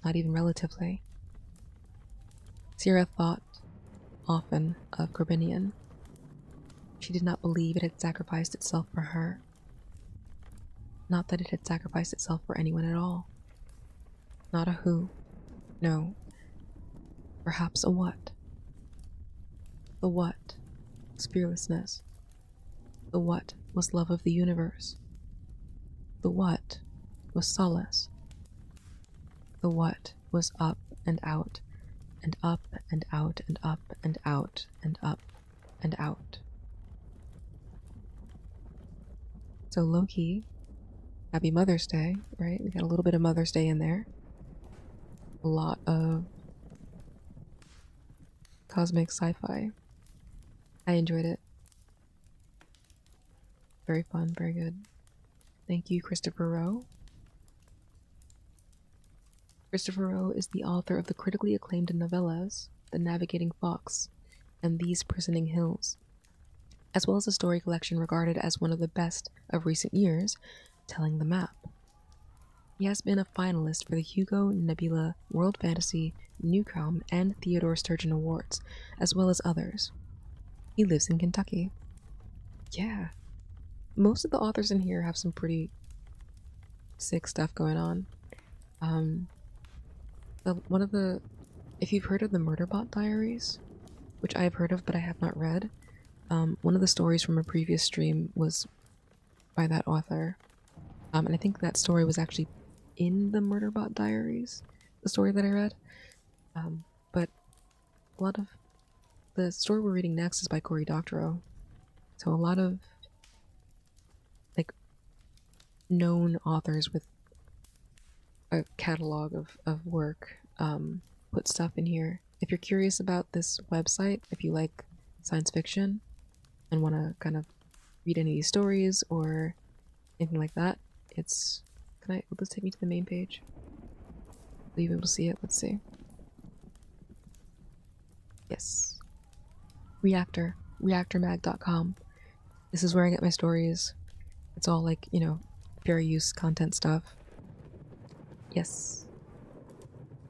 not even relatively. Sierra thought often of Corbinian. She did not believe it had sacrificed itself for her. Not that it had sacrificed itself for anyone at all. Not a who. No. Perhaps a what. The what was fearlessness. The what was love of the universe. The what was solace. The what was up and out, and up and out and up and out and up and out. So low-key, happy Mother's Day, right? We got a little bit of Mother's Day in there. A lot of cosmic sci-fi. I enjoyed it. Very fun, very good. Thank you, Christopher Rowe. Christopher Rowe is the author of the critically acclaimed novellas, The Navigating Fox and These Prisoning Hills. as well as a story collection regarded as one of the best of recent years, Telling the Map. He has been a finalist for the Hugo, Nebula, World Fantasy, Newcomb, and Theodore Sturgeon Awards, as well as others. He lives in Kentucky. Yeah. Most of the authors in here have some pretty sick stuff going on. One of the, if you've heard of the Murderbot Diaries, which I have heard of but I have not read, one of the stories from a previous stream was by that author. And I think that story was actually in the Murderbot Diaries, the story that I read. But a lot of the story we're reading next is by Cory Doctorow. So a lot of like known authors with a catalog of work put stuff in here. If you're curious about this website, if you like science fiction and want to kind of read any of these stories or anything like that, will this take me to the main page? Will you be able to see it? Let's see. Yes. reactormag.com. This is where I get my stories. It's all like, fair use content stuff. Yes.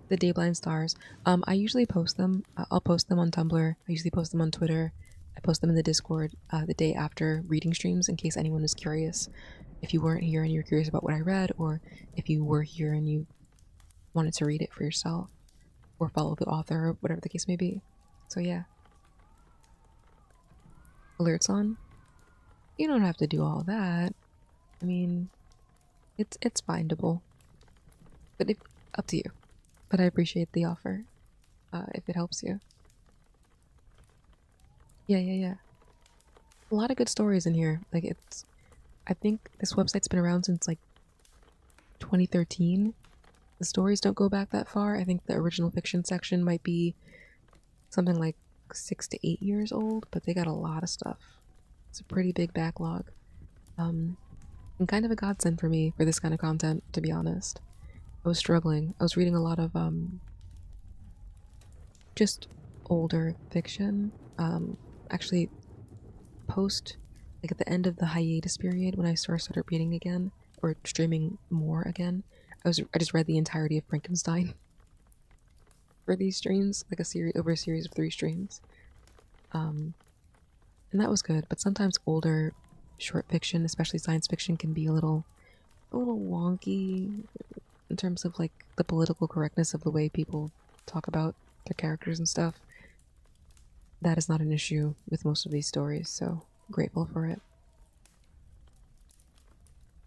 The Dayblind Stars. I usually post them. I'll post them on Tumblr. I usually post them on Twitter. I post them in the Discord the day after reading streams in case anyone is curious. If you weren't here and you're curious about what I read, or if you were here and you wanted to read it for yourself, or follow the author, or whatever the case may be. So yeah. Alerts on? You don't have to do all that. I mean, it's findable. But up to you. But I appreciate the offer, if it helps you. Yeah. A lot of good stories in here. Like, I think this website's been around since, like, 2013. The stories don't go back that far. I think the original fiction section might be something like 6 to 8 years old, but they got a lot of stuff. It's a pretty big backlog. And kind of a godsend for me for this kind of content, to be honest. I was struggling. I was reading a lot of just older fiction. Actually, like at the end of the hiatus period when I started reading again or streaming more again, I just read the entirety of Frankenstein for these streams, like a series of 3 streams. And that was good. But sometimes older short fiction, especially science fiction, can be a little wonky in terms of like the political correctness of the way people talk about their characters and stuff. That is not an issue with most of these stories, so grateful for it.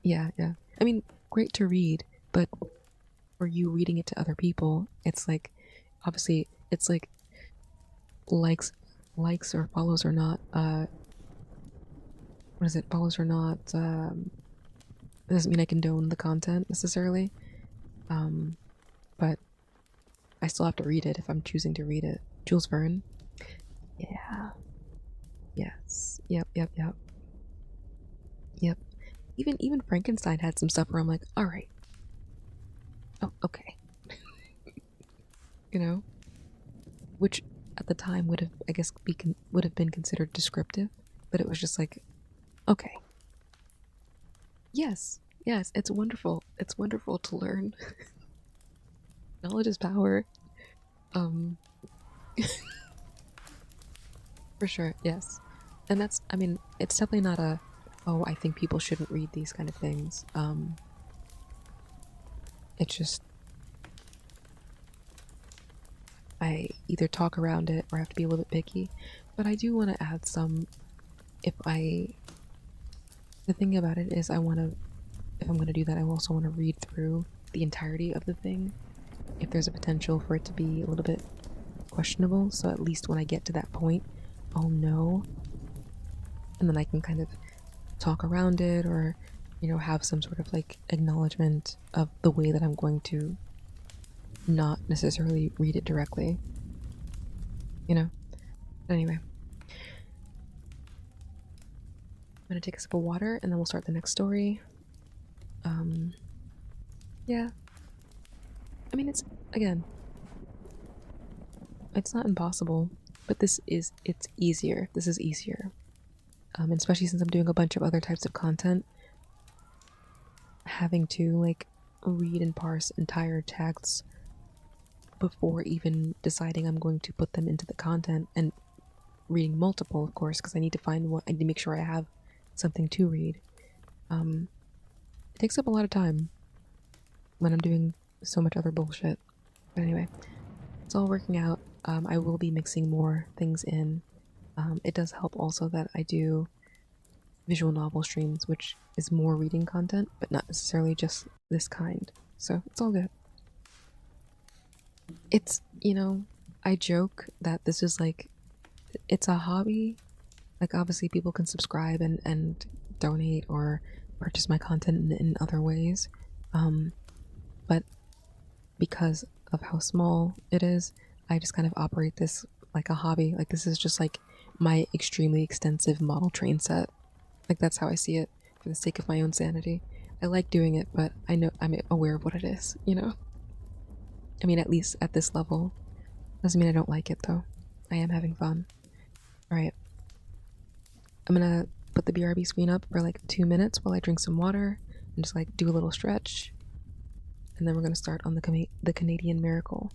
Yeah. I mean, great to read, but for you reading it to other people, it's like, obviously, it's like likes or follows or not, follows or not, it doesn't mean I condone the content necessarily, but I still have to read it if I'm choosing to read it. Jules Verne. Yeah. Yes. Yep. Even Frankenstein had some stuff where I'm like, alright. Oh, okay. Which at the time would have, I guess, would have been considered descriptive, but it was just like, okay. Yes, it's wonderful. It's wonderful to learn. Knowledge is power. For sure, yes. And that's, I mean, it's definitely not I think people shouldn't read these kind of things. It's just, I either talk around it or have to be a little bit picky. But I do want to add some, the thing about it is if I'm going to do that, I also want to read through the entirety of the thing. If there's a potential for it to be a little bit questionable, so at least when I get to that point, I'll know. And then I can kind of talk around it or, have some sort of like acknowledgement of the way that I'm going to not necessarily read it directly. But anyway. I'm gonna take a sip of water and then we'll start the next story. Yeah. I mean, it's not impossible, but it's easier. This is easier. And especially since I'm doing a bunch of other types of content, having to like read and parse entire texts before even deciding I'm going to put them into the content, and reading multiple, of course, because I need to find what I need to make sure I have something to read. It takes up a lot of time when I'm doing so much other bullshit. But anyway, it's all working out. I will be mixing more things in. It does help also that I do visual novel streams, which is more reading content, but not necessarily just this kind. So it's all good. It's, I joke that this is like, it's a hobby. Like, obviously, people can subscribe and donate or purchase my content in other ways. But because of how small it is, I just kind of operate this like a hobby. Like, this is just like my extremely extensive model train set. Like, that's how I see it for the sake of my own sanity. I like doing it, but I know I'm aware of what it is. I mean, at least at this level. Doesn't mean I don't like it, though. I am having fun. Alright. I'm gonna put the BRB screen up for like 2 minutes while I drink some water and just like do a little stretch. And then we're gonna start on the Canadian Miracle.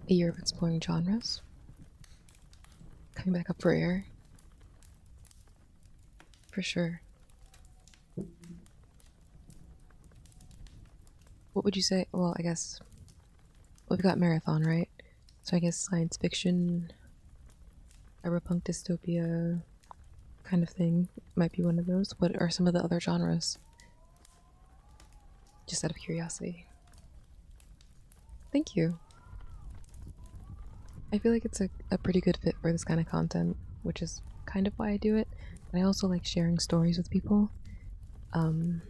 A year of exploring genres. Coming back up for air. For sure. What would you say? Well, I guess we've got marathon, right? So I guess science fiction, cyberpunk dystopia kind of thing might be one of those. What are some of the other genres? Just out of curiosity. Thank you. I feel like it's a pretty good fit for this kind of content, which is kind of why I do it. But I also like sharing stories with people. I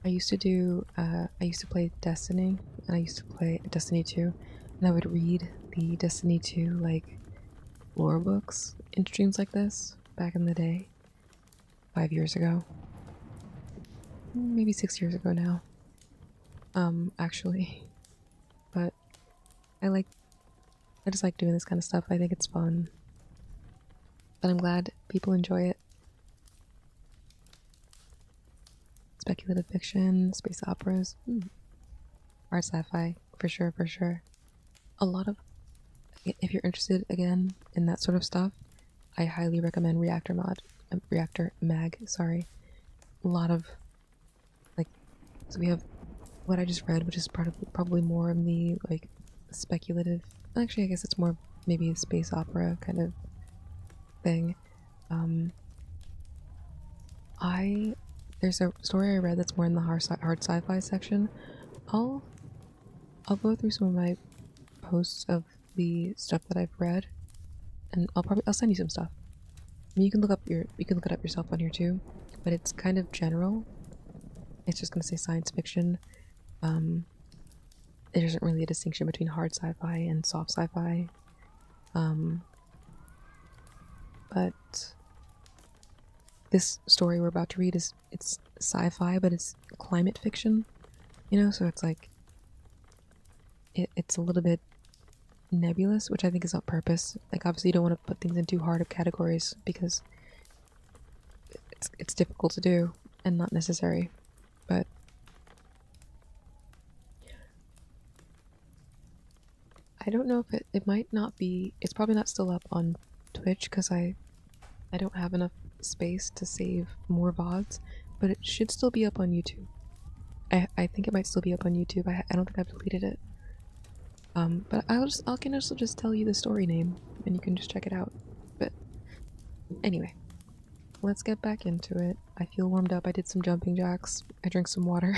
used to play Destiny, and I used to play Destiny 2, and I would read the Destiny 2, like, lore books in streams like this back in the day. 5 years ago. Maybe 6 years ago now. Actually. But I just like doing this kind of stuff. I think it's fun. But I'm glad people enjoy it. Speculative fiction, space operas, art sci-fi, for sure, for sure. A lot of, if you're interested again in that sort of stuff, I highly recommend Reactor Mag, sorry. A lot of, like, so we have what I just read, which is probably more in the, like, speculative, actually I guess it's more maybe a space opera kind of thing. There's a story I read that's more in the hard sci-fi section. I'll go through some of my posts of the stuff that I've read, and I'll send you some stuff. I mean, you can look it up yourself on here too, but it's kind of general. It's just gonna say science fiction. There isn't really a distinction between hard sci-fi and soft sci-fi. But this story we're about to read it's sci-fi, but it's climate fiction, you know, so it's like it's a little bit nebulous, which I think is on purpose. Like, obviously you don't want to put things in too hard of categories because it's difficult to do and not necessary. But I don't know if it might not be, it's probably not still up on Twitch because I don't have enough space to save more VODs, but it should still be up on YouTube. I think it might still be up on YouTube. I don't think I've deleted it. But I can also just tell you the story name and you can just check it out. But anyway, let's get back into it. I feel warmed up. I did some jumping jacks. I drank some water.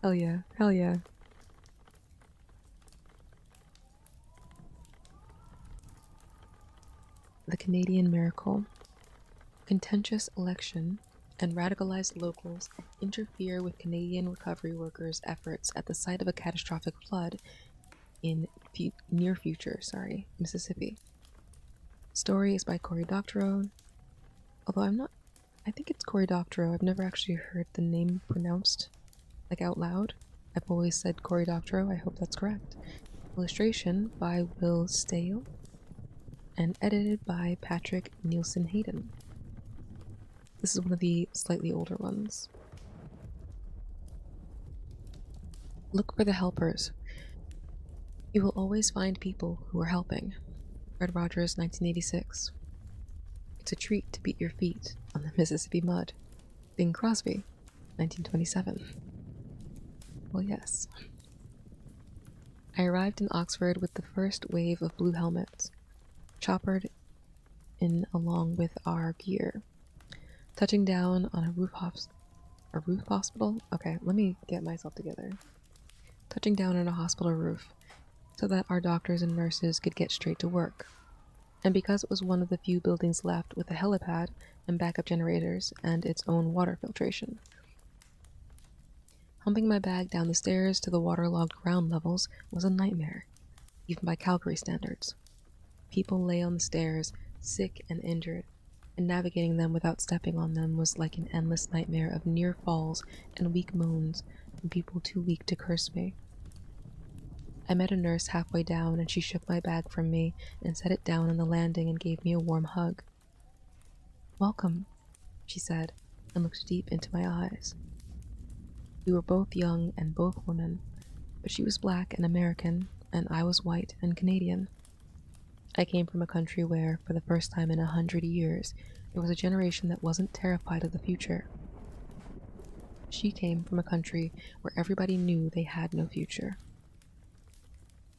Hell yeah, hell yeah. The Canadian Miracle. Contentious election and radicalized locals interfere with Canadian recovery workers' efforts at the site of a catastrophic flood in near future, Mississippi. Story is by Cory Doctorow, although I think it's Cory Doctorow. I've never actually heard the name pronounced, like, out loud. I've always said Cory Doctorow. I hope that's correct. Illustration by Will Stale and edited by Patrick Nielsen Hayden. This is one of the slightly older ones. Look for the helpers. You will always find people who are helping. Fred Rogers, 1986. It's a treat to beat your feet on the Mississippi mud. Bing Crosby, 1927. Well, yes. I arrived in Oxford with the first wave of blue helmets, choppered in along with our gear. Touching down on a roof hospital? Okay, let me get myself together. Touching down on a hospital roof so that our doctors and nurses could get straight to work. And because it was one of the few buildings left with a helipad and backup generators and its own water filtration. Humping my bag down the stairs to the waterlogged ground levels was a nightmare, even by Calgary standards. People lay on the stairs, sick and injured, and navigating them without stepping on them was like an endless nightmare of near falls and weak moans from people too weak to curse me. I met a nurse halfway down and she shook my bag from me and set it down on the landing and gave me a warm hug. "Welcome," she said, and looked deep into my eyes. We were both young and both women, but she was black and American, and I was white and Canadian. I came from a country where, for the first time in 100 years, there was a generation that wasn't terrified of the future. She came from a country where everybody knew they had no future.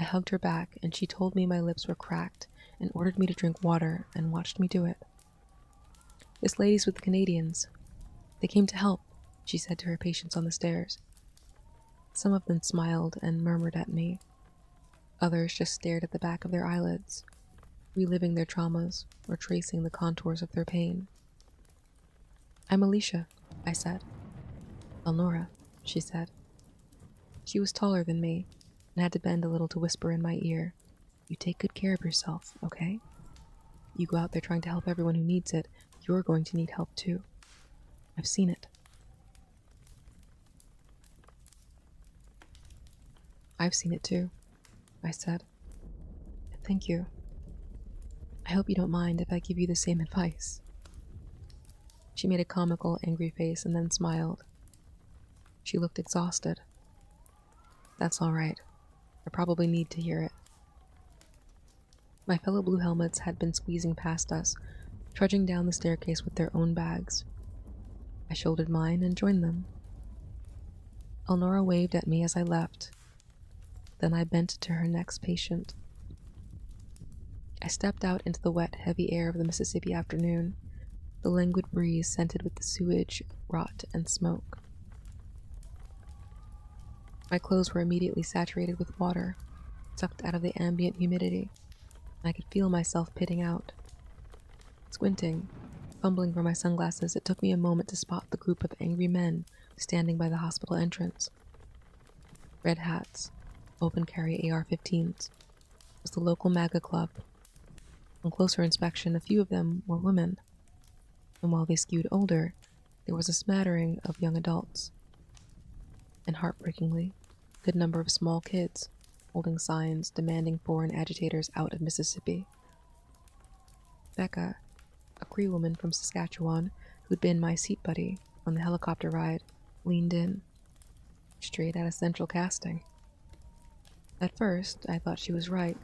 I hugged her back, and she told me my lips were cracked and ordered me to drink water and watched me do it. "This lady's with the Canadians. They came to help," she said to her patients on the stairs. Some of them smiled and murmured at me. Others just stared at the back of their eyelids, reliving their traumas or tracing the contours of their pain. "I'm Alicia," I said. "Elnora," she said. She was taller than me and had to bend a little to whisper in my ear, "You take good care of yourself, okay? You go out there trying to help everyone who needs it, you're going to need help too. I've seen it." "I've seen it too," I said. "Thank you. I hope you don't mind if I give you the same advice." She made a comical, angry face and then smiled. She looked exhausted. "That's all right. I probably need to hear it." My fellow blue helmets had been squeezing past us, trudging down the staircase with their own bags. I shouldered mine and joined them. Elnora waved at me as I left. Then I bent to her next patient. I stepped out into the wet, heavy air of the Mississippi afternoon, the languid breeze scented with the sewage, rot, and smoke. My clothes were immediately saturated with water, sucked out of the ambient humidity, and I could feel myself pitting out. Squinting, fumbling for my sunglasses, it took me a moment to spot the group of angry men standing by the hospital entrance. Red hats, open-carry AR-15s. It was the local MAGA club. On closer inspection, a few of them were women, and while they skewed older, there was a smattering of young adults. And heartbreakingly, a good number of small kids holding signs demanding foreign agitators out of Mississippi. Becca, a Cree woman from Saskatchewan who'd been my seat buddy on the helicopter ride, leaned in, straight out of central casting. At first, I thought she was right.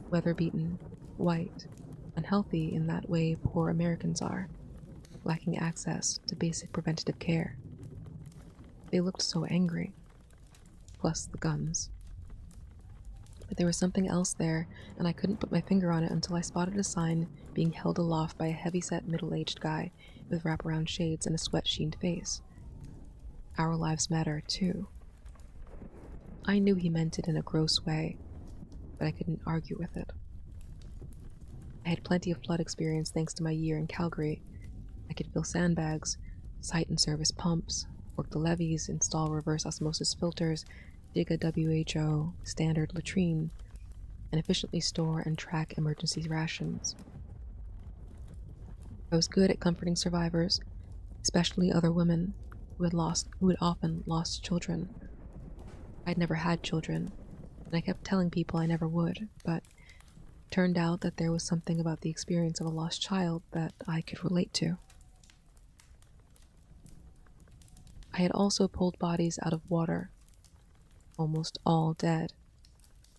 Weather-beaten, white, unhealthy in that way poor Americans are, lacking access to basic preventative care. They looked so angry, plus the guns. But there was something else there, and I couldn't put my finger on it until I spotted a sign being held aloft by a heavy-set middle-aged guy with wraparound shades and a sweat-sheened face. Our lives matter, too. I knew he meant it in a gross way, but I couldn't argue with it. I had plenty of flood experience thanks to my year in Calgary. I could fill sandbags, site and service pumps, work the levees, install reverse osmosis filters, dig a WHO standard latrine, and efficiently store and track emergency rations. I was good at comforting survivors, especially other women who had often lost children. I'd never had children, and I kept telling people I never would, but it turned out that there was something about the experience of a lost child that I could relate to. I had also pulled bodies out of water, almost all dead,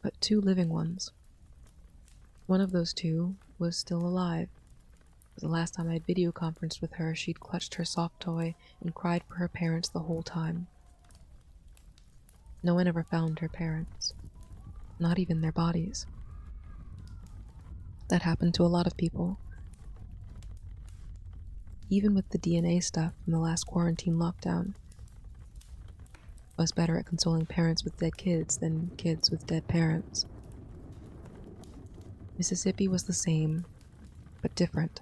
but 2 living ones. One of those 2 was still alive. The last time I had video conferenced with her, she'd clutched her soft toy and cried for her parents the whole time. No one ever found her parents, not even their bodies. That happened to a lot of people. Even with the DNA stuff from the last quarantine lockdown, I was better at consoling parents with dead kids than kids with dead parents. Mississippi was the same, but different.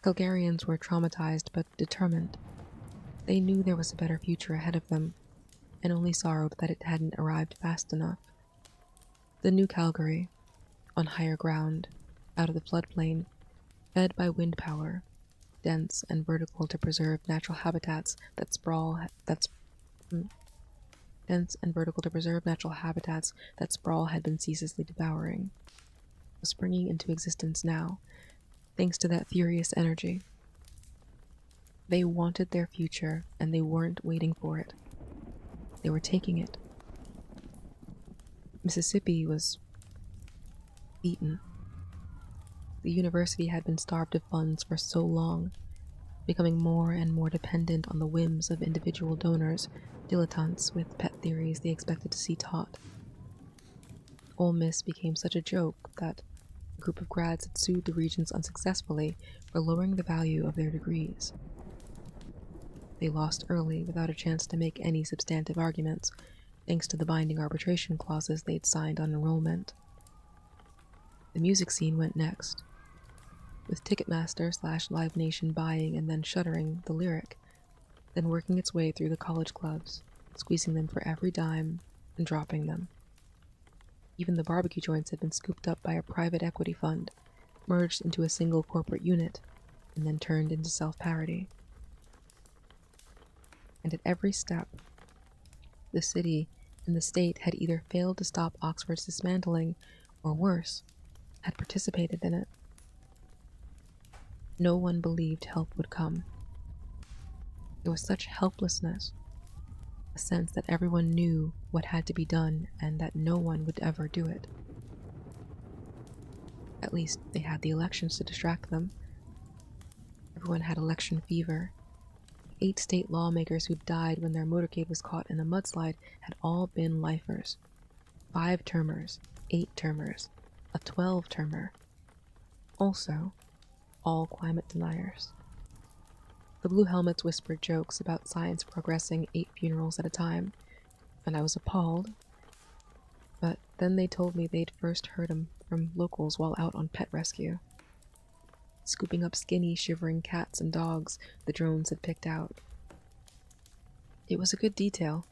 Calgarians were traumatized but determined. They knew there was a better future ahead of them, and only sorrowed that it hadn't arrived fast enough. The new Calgary, on higher ground, out of the floodplain, fed by wind power, dense and vertical to preserve natural habitats that sprawl had been ceaselessly devouring, was springing into existence now, thanks to that furious energy. They wanted their future, and they weren't waiting for it. They were taking it. Mississippi was beaten. The university had been starved of funds for so long, becoming more and more dependent on the whims of individual donors, dilettantes with pet theories they expected to see taught. Ole Miss became such a joke that a group of grads had sued the regents unsuccessfully for lowering the value of their degrees. They lost early without a chance to make any substantive arguments, thanks to the binding arbitration clauses they'd signed on enrollment. The music scene went next, with Ticketmaster/Live Nation buying and then shuttering the Lyric, then working its way through the college clubs, squeezing them for every dime and dropping them. Even the barbecue joints had been scooped up by a private equity fund, merged into a single corporate unit, and then turned into self-parody. And at every step, the city and the state had either failed to stop Oxford's dismantling, or worse, had participated in it. No one believed help would come. There was such helplessness, a sense that everyone knew what had to be done and that no one would ever do it. At least they had the elections to distract them. Everyone had election fever. 8 state lawmakers who died when their motorcade was caught in a mudslide had all been lifers. 5-termers, 8-termers, a 12-termer. Also, all climate deniers. The Blue Helmets whispered jokes about science progressing 8 funerals at a time, and I was appalled. But then they told me they'd first heard him from locals while out on pet rescue, scooping up skinny, shivering cats and dogs the drones had picked out. It was a good detail.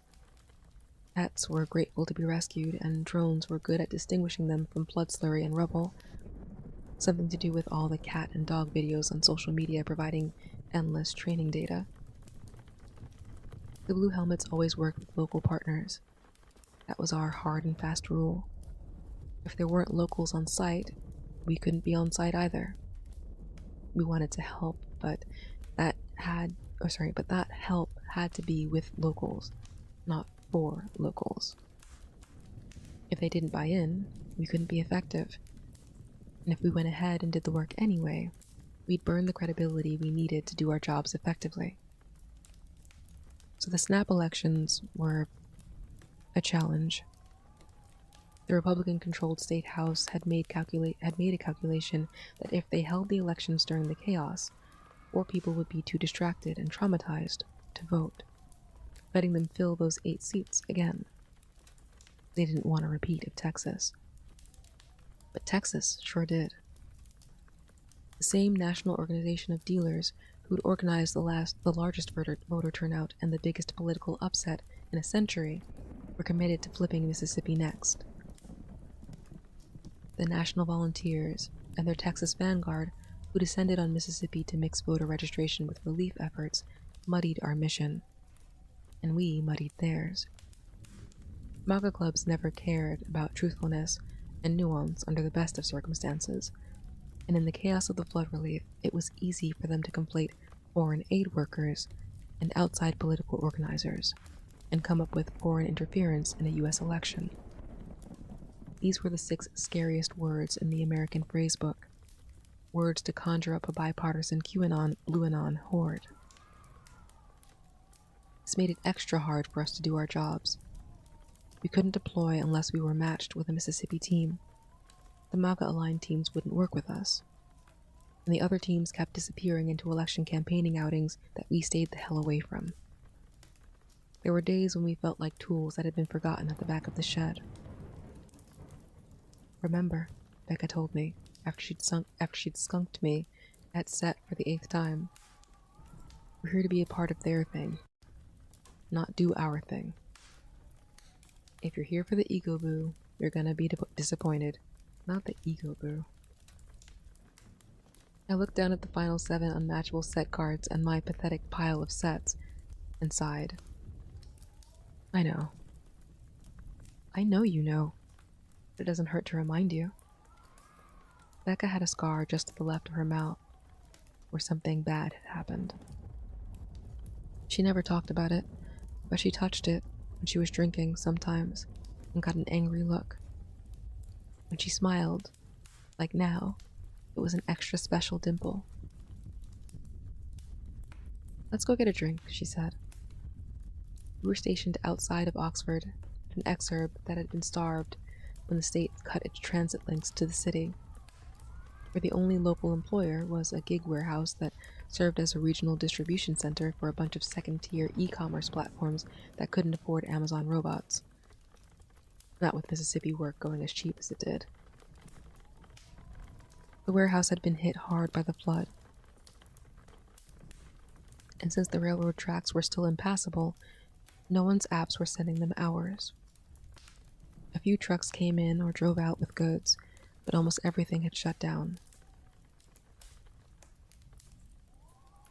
Pets were grateful to be rescued, and drones were good at distinguishing them from blood slurry and rubble, something to do with all the cat and dog videos on social media providing endless training data. The Blue Helmets always worked with local partners. That was our hard and fast rule. If there weren't locals on site, we couldn't be on site either. We wanted to help, but that help had to be with locals, not for locals. If they didn't buy in, we couldn't be effective. And if we went ahead and did the work anyway, we'd burn the credibility we needed to do our jobs effectively. So the snap elections were a challenge. The Republican-controlled state house had made a calculation that if they held the elections during the chaos, more people would be too distracted and traumatized to vote, letting them fill those 8 seats again. They didn't want a repeat of Texas. But Texas sure did. The same national organization of dealers who'd organized the largest voter turnout and the biggest political upset in a century were committed to flipping Mississippi next. The National Volunteers and their Texas Vanguard, who descended on Mississippi to mix voter registration with relief efforts, muddied our mission, and we muddied theirs. MAGA clubs never cared about truthfulness and nuance under the best of circumstances, and in the chaos of the flood relief, it was easy for them to conflate foreign aid workers and outside political organizers, and come up with foreign interference in a U.S. election. These were the 6 scariest words in the American phrase book, words to conjure up a bipartisan QAnon, BlueAnon horde. This made it extra hard for us to do our jobs. We couldn't deploy unless we were matched with a Mississippi team. The MAGA-aligned teams wouldn't work with us, and the other teams kept disappearing into election campaigning outings that we stayed the hell away from. There were days when we felt like tools that had been forgotten at the back of the shed. Remember, Becca told me, after she'd skunked me at set for the 8th time. We're here to be a part of their thing, not do our thing. If you're here for the ego boo, you're gonna be disappointed, not the ego boo. I looked down at the final 7 unmatchable set cards and my pathetic pile of sets, and sighed. I know. I know you know. It doesn't hurt to remind you. Becca had a scar just to the left of her mouth, where something bad had happened. She never talked about it, but she touched it when she was drinking sometimes and got an angry look. When she smiled, like now, it was an extra special dimple. Let's go get a drink, she said. We were stationed outside of Oxford, an exurb that had been starved when the state cut its transit links to the city, where the only local employer was a gig warehouse that served as a regional distribution center for a bunch of second-tier e-commerce platforms that couldn't afford Amazon robots. Not with Mississippi work going as cheap as it did. The warehouse had been hit hard by the flood, and since the railroad tracks were still impassable, no one's apps were sending them hours. A few trucks came in or drove out with goods, but almost everything had shut down.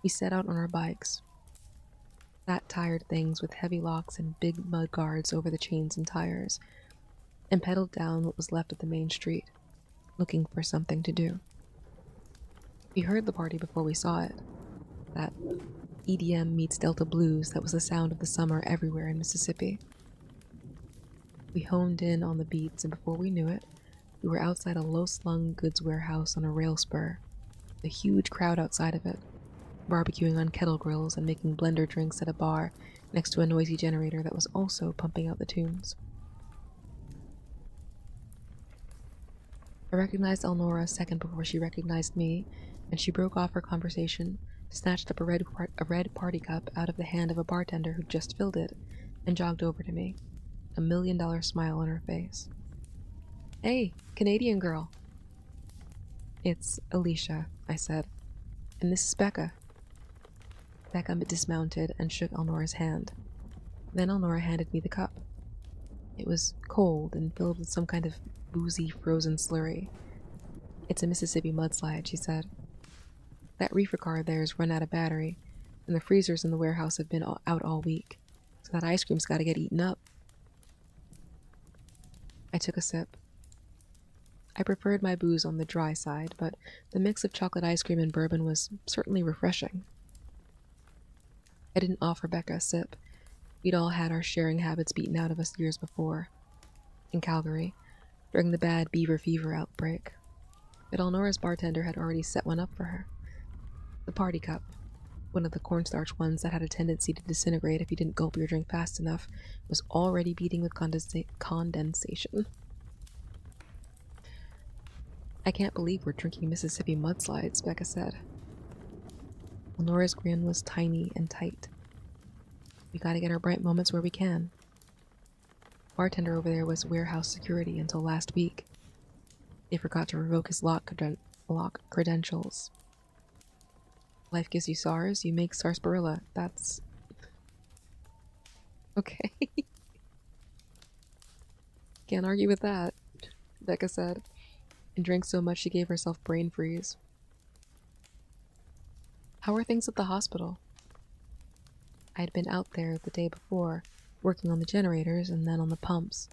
We set out on our bikes, fat tired things with heavy locks and big mud guards over the chains and tires, and pedaled down what was left of the main street, looking for something to do. We heard the party before we saw it, that EDM meets Delta blues that was the sound of the summer everywhere in Mississippi. We honed in on the beats, and before we knew it, we were outside a low-slung goods warehouse on a rail spur, a huge crowd outside of it, barbecuing on kettle grills and making blender drinks at a bar next to a noisy generator that was also pumping out the tunes. I recognized Elnora a second before she recognized me, and she broke off her conversation, snatched up a red party cup out of the hand of a bartender who'd just filled it, and jogged over to me. $1 million smile on her face. "Hey, Canadian girl." "It's Alicia," I said, "and this is Becca." Becca dismounted and shook Elnora's hand. Then Elnora handed me the cup. It was cold and filled with some kind of boozy, frozen slurry. "It's a Mississippi mudslide," she said. "That reefer car there's run out of battery, and the freezers in the warehouse have been out all week, so that ice cream's got to get eaten up." I took a sip. I preferred my booze on the dry side, but the mix of chocolate ice cream and bourbon was certainly refreshing. I didn't offer Becca a sip. We'd all had our sharing habits beaten out of us years before, in Calgary, during the bad beaver fever outbreak. But Elnora's bartender had already set one up for her. The party cup, one of the cornstarch ones that had a tendency to disintegrate if you didn't gulp your drink fast enough, was already beating with condensation. "I can't believe we're drinking Mississippi mudslides," Becca said. Elnora's grin was tiny and tight. "We gotta get our bright moments where we can." Bartender over there was warehouse security until last week. They forgot to revoke his lock credentials. Life gives you SARS, you make sarsaparilla. That's... Okay. Can't argue with that, Becca said, and drank so much she gave herself brain freeze. "How are things at the hospital?" I'd been out there the day before, working on the generators, and then on the pumps,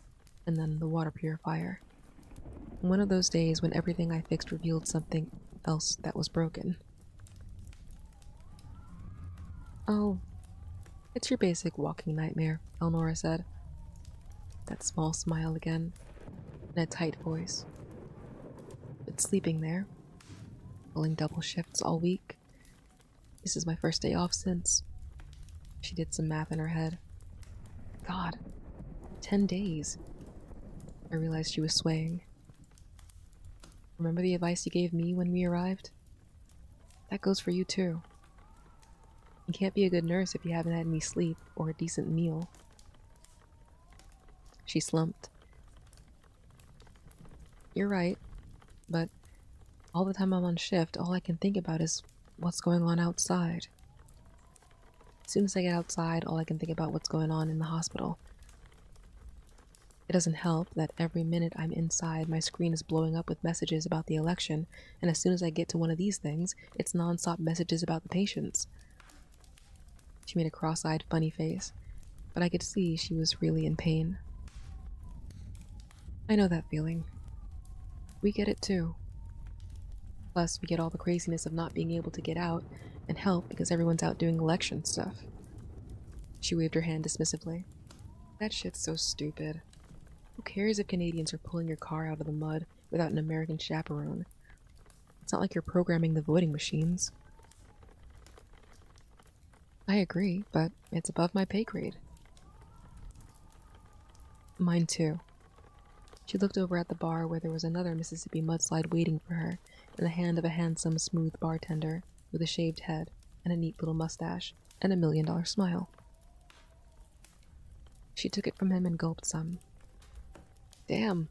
and then the water purifier. One of those days when everything I fixed revealed something else that was broken. "Oh, it's your basic walking nightmare," Elnora said. That small smile again, in a tight voice. "Been sleeping there, pulling double shifts all week. This is my first day off since..." She did some math in her head. God, 10 days. I realized she was swaying. "Remember the advice you gave me when we arrived? That goes for you too. You can't be a good nurse if you haven't had any sleep or a decent meal." She slumped. "You're right, but all the time I'm on shift, all I can think about is what's going on outside. As soon as I get outside, all I can think about what's going on in the hospital. It doesn't help that every minute I'm inside, my screen is blowing up with messages about the election, and as soon as I get to one of these things, it's non-stop messages about the patients." She made a cross-eyed, funny face, but I could see she was really in pain. "I know that feeling. We get it too. Plus, we get all the craziness of not being able to get out and help because everyone's out doing election stuff." She waved her hand dismissively. "That shit's so stupid. Who cares if Canadians are pulling your car out of the mud without an American chaperone? It's not like you're programming the voting machines." "I agree, but it's above my pay grade." "Mine too." She looked over at the bar where there was another Mississippi mudslide waiting for her in the hand of a handsome, smooth bartender with a shaved head and a neat little mustache and $1 million smile. She took it from him and gulped some. "Damn.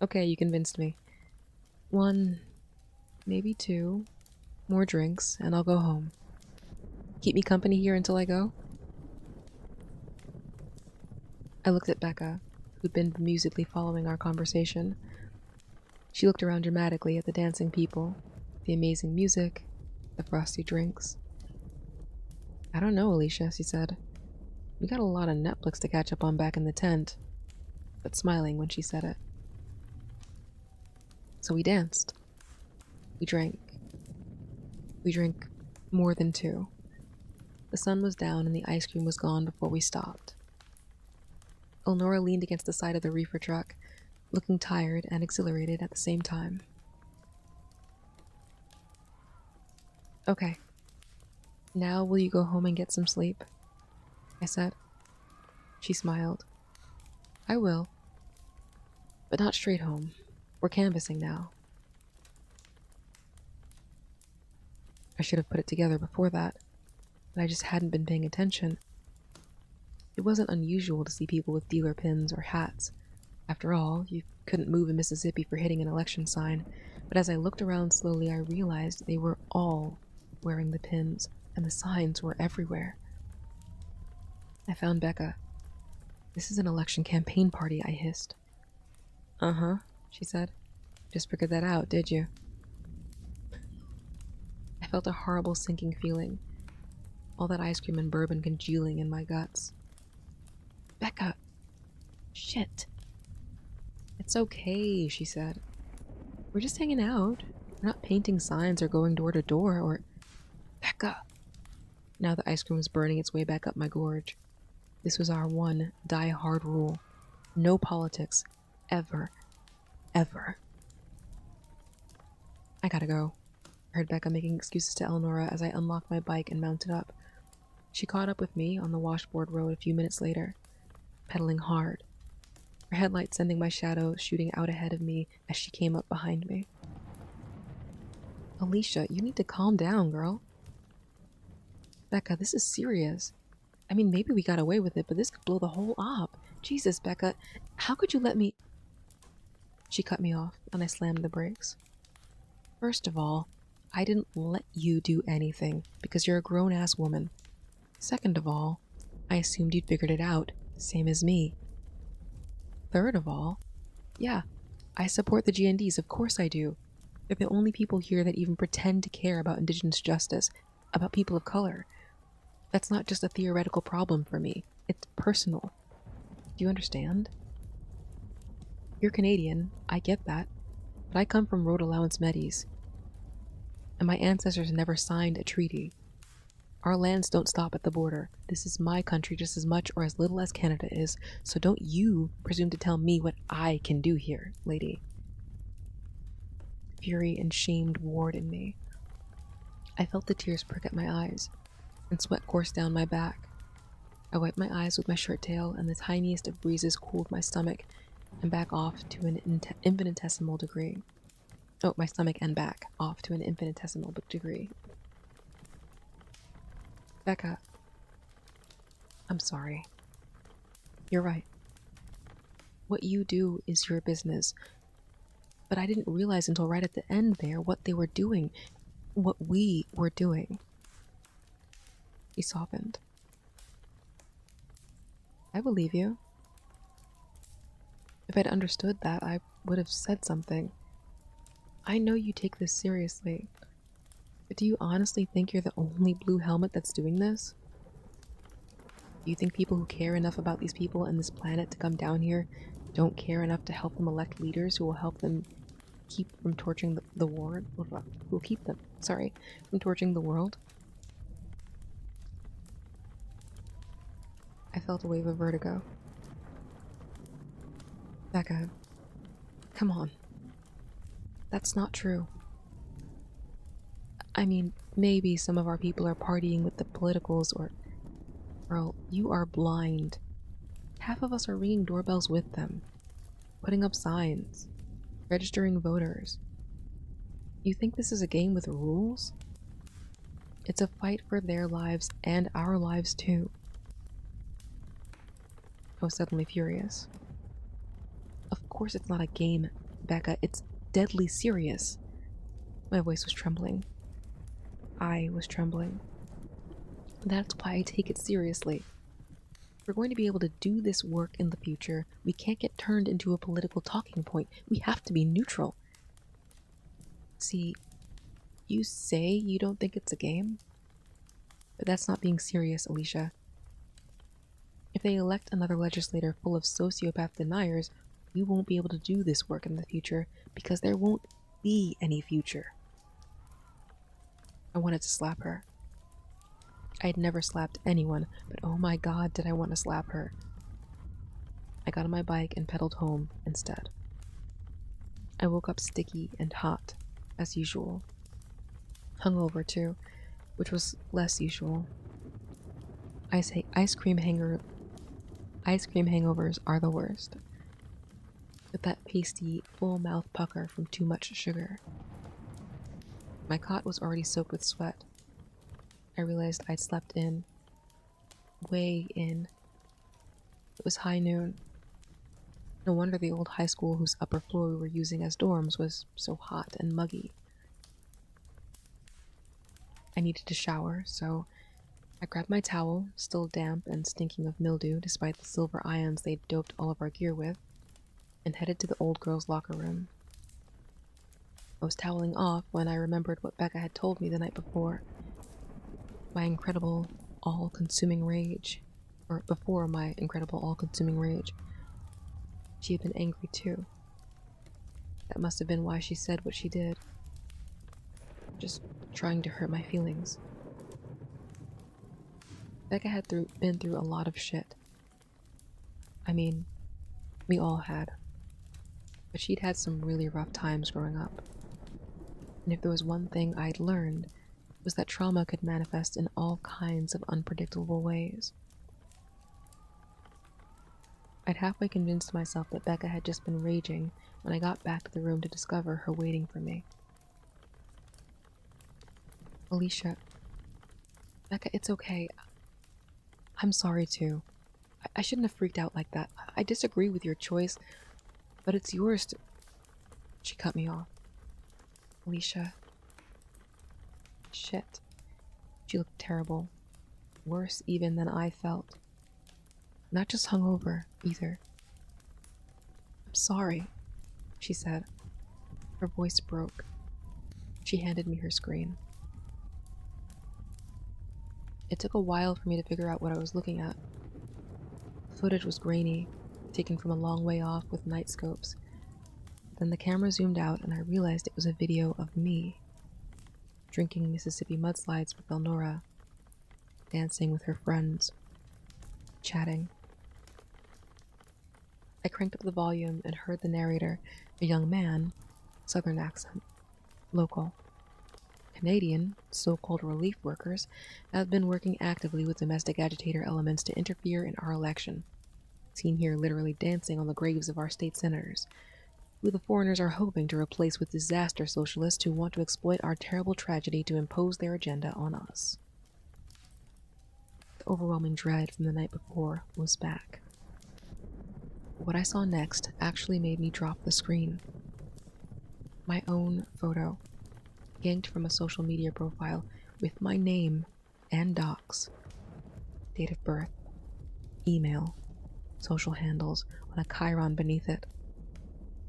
Okay, you convinced me. 1, maybe 2 more drinks, and I'll go home. Keep me company here until I go?" I looked at Becca, who'd been bemusedly following our conversation. She looked around dramatically at the dancing people, the amazing music, the frosty drinks. "I don't know, Alicia," she said. "We got a lot of Netflix to catch up on back in the tent," but smiling when she said it. So we danced. We drank. We drank more than 2. The sun was down and the ice cream was gone before we stopped. Elnora leaned against the side of the reefer truck, looking tired and exhilarated at the same time. "Okay. Now will you go home and get some sleep?" I said. She smiled. "I will. But not straight home. We're canvassing now." I should have put it together before that, but I just hadn't been paying attention. It wasn't unusual to see people with dealer pins or hats. After all, you couldn't move in Mississippi for hitting an election sign, but as I looked around slowly, I realized they were all wearing the pins, and the signs were everywhere. I found Becca. "This is an election campaign party," I hissed. "Uh-huh," she said. "Just figured that out, did you?" I felt a horrible sinking feeling, all that ice cream and bourbon congealing in my guts. "Becca! Shit!" "It's okay," she said. "We're just hanging out. We're not painting signs or going door to door or—" "Becca!" Now the ice cream was burning its way back up my gorge. This was our one die-hard rule. No politics. Ever. Ever. "I gotta go," I heard Becca making excuses to Eleonora as I unlocked my bike and mounted up. She caught up with me on the washboard road a few minutes later, pedaling hard, her headlights sending my shadow shooting out ahead of me as she came up behind me. "Alicia, you need to calm down, girl." "Becca, this is serious. I mean, maybe we got away with it, but this could blow the whole op. Jesus, Becca, how could you let me—" She cut me off, and I slammed the brakes. "First of all, I didn't let you do anything, because you're a grown-ass woman. Second of all, I assumed you'd figured it out, same as me. Third of all, yeah, I support the GNDs, of course I do. They're the only people here that even pretend to care about Indigenous justice, about people of color. That's not just a theoretical problem for me, it's personal. Do you understand? You're Canadian, I get that, but I come from Rhode Allowance Metis, and my ancestors never signed a treaty. Our lands don't stop at the border. This is my country just as much or as little as Canada is, so don't you presume to tell me what I can do here, lady." Fury and shame warred in me. I felt the tears prick at my eyes, and sweat course down my back. I wiped my eyes with my shirt tail, and the tiniest of breezes cooled my stomach and back off to an infinitesimal degree. Oh, my stomach and back off to an infinitesimal degree. "Becca, I'm sorry. You're right. What you do is your business. But I didn't realize until right at the end there what they were doing, what we were doing." He softened. "I believe you. If I'd understood that, I would have said something. I know you take this seriously, but do you honestly think you're the only blue helmet that's doing this? Do you think people who care enough about these people and this planet to come down here don't care enough to help them elect leaders who will help them keep from torching the world? Who will keep them, from torching the world?" I felt a wave of vertigo. "Becca, come on. That's not true. I mean, maybe some of our people are partying with the politicals or... Girl, you are blind. Half of us are ringing doorbells with them, putting up signs, registering voters. You think this is a game with rules? It's a fight for their lives and our lives too." I was suddenly furious. "Of course it's not a game, Becca. It's deadly serious." My voice was trembling. I was trembling. "That's why I take it seriously. If we're going to be able to do this work in the future, we can't get turned into a political talking point. We have to be neutral. See, you say you don't think it's a game, but that's not being serious, Alicia. If they elect another legislator full of sociopath deniers, we won't be able to do this work in the future because there won't be any future." I wanted to slap her. I had never slapped anyone, but oh my god, did I want to slap her. I got on my bike and pedaled home instead. I woke up sticky and hot, as usual. Hungover too, which was less usual. Ice cream hangovers are the worst. With that pasty, full mouth pucker from too much sugar. My cot was already soaked with sweat. I realized I'd slept in. Way in. It was high noon. No wonder the old high school whose upper floor we were using as dorms was so hot and muggy. I needed to shower, so I grabbed my towel, still damp and stinking of mildew despite the silver ions they'd doped all of our gear with, and headed to the old girl's locker room. I was toweling off when I remembered what Becca had told me the night before. My incredible, all-consuming rage. Or before my incredible, all-consuming rage. She had been angry too. That must have been why she said what she did. Just trying to hurt my feelings. Becca had been through a lot of shit. I mean, we all had. But she'd had some really rough times growing up. And if there was one thing I'd learned, it was that trauma could manifest in all kinds of unpredictable ways. I'd halfway convinced myself that Becca had just been raging when I got back to the room to discover her waiting for me. Alicia, Becca, it's okay. I'm sorry too. I shouldn't have freaked out like that. I disagree with your choice, but it's yours to... She cut me off. Alicia. Shit. She looked terrible. Worse even than I felt. Not just hungover, either. I'm sorry, she said. Her voice broke. She handed me her screen. It took a while for me to figure out what I was looking at. The footage was grainy, taken from a long way off with night scopes. Then the camera zoomed out and I realized it was a video of me, drinking Mississippi mudslides with Elnora, dancing with her friends, chatting. I cranked up the volume and heard the narrator, a young man, southern accent, local. Canadian, so-called relief workers, have been working actively with domestic agitator elements to interfere in our election. Seen here literally dancing on the graves of our state senators, who the foreigners are hoping to replace with disaster socialists who want to exploit our terrible tragedy to impose their agenda on us. The overwhelming dread from the night before was back. What I saw next actually made me drop the screen. My own photo, yanked from a social media profile with my name and docs, date of birth, email, social handles on a chyron beneath it.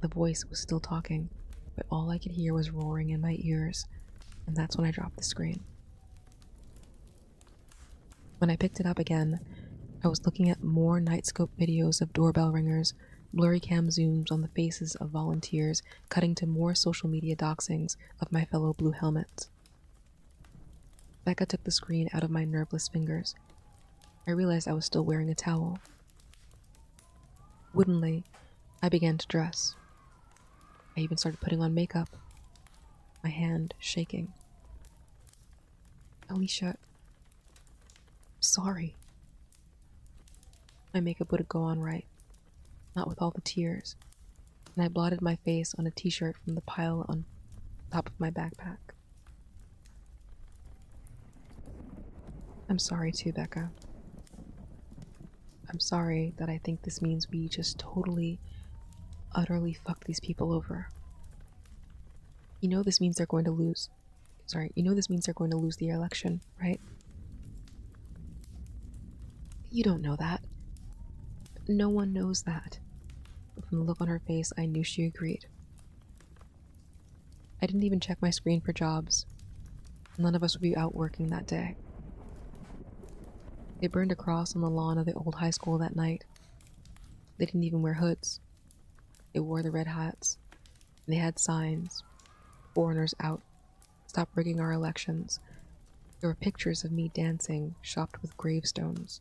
The voice was still talking, but all I could hear was roaring in my ears, and that's when I dropped the screen. When I picked it up again, I was looking at more nightscope videos of doorbell ringers, blurry cam zooms on the faces of volunteers, cutting to more social media doxings of my fellow blue helmets. Becca took the screen out of my nerveless fingers. I realized I was still wearing a towel. Woodenly, I began to dress. I even started putting on makeup, my hand shaking. Alicia, sorry. My makeup wouldn't go on right, not with all the tears, and I blotted my face on a t-shirt from the pile on top of my backpack. I'm sorry too, Becca. I'm sorry that I think this means we just totally, utterly fucked these people over. You know this means they're going to lose. You know this means they're going to lose the election, right? You don't know that. No one knows that. But from the look on her face, I knew she agreed. I didn't even check my screen for jobs. None of us would be out working that day. They burned a cross on the lawn of the old high school that night. They didn't even wear hoods. They wore the red hats. They had signs. Foreigners out. Stop rigging our elections. There were pictures of me dancing, shopped with gravestones.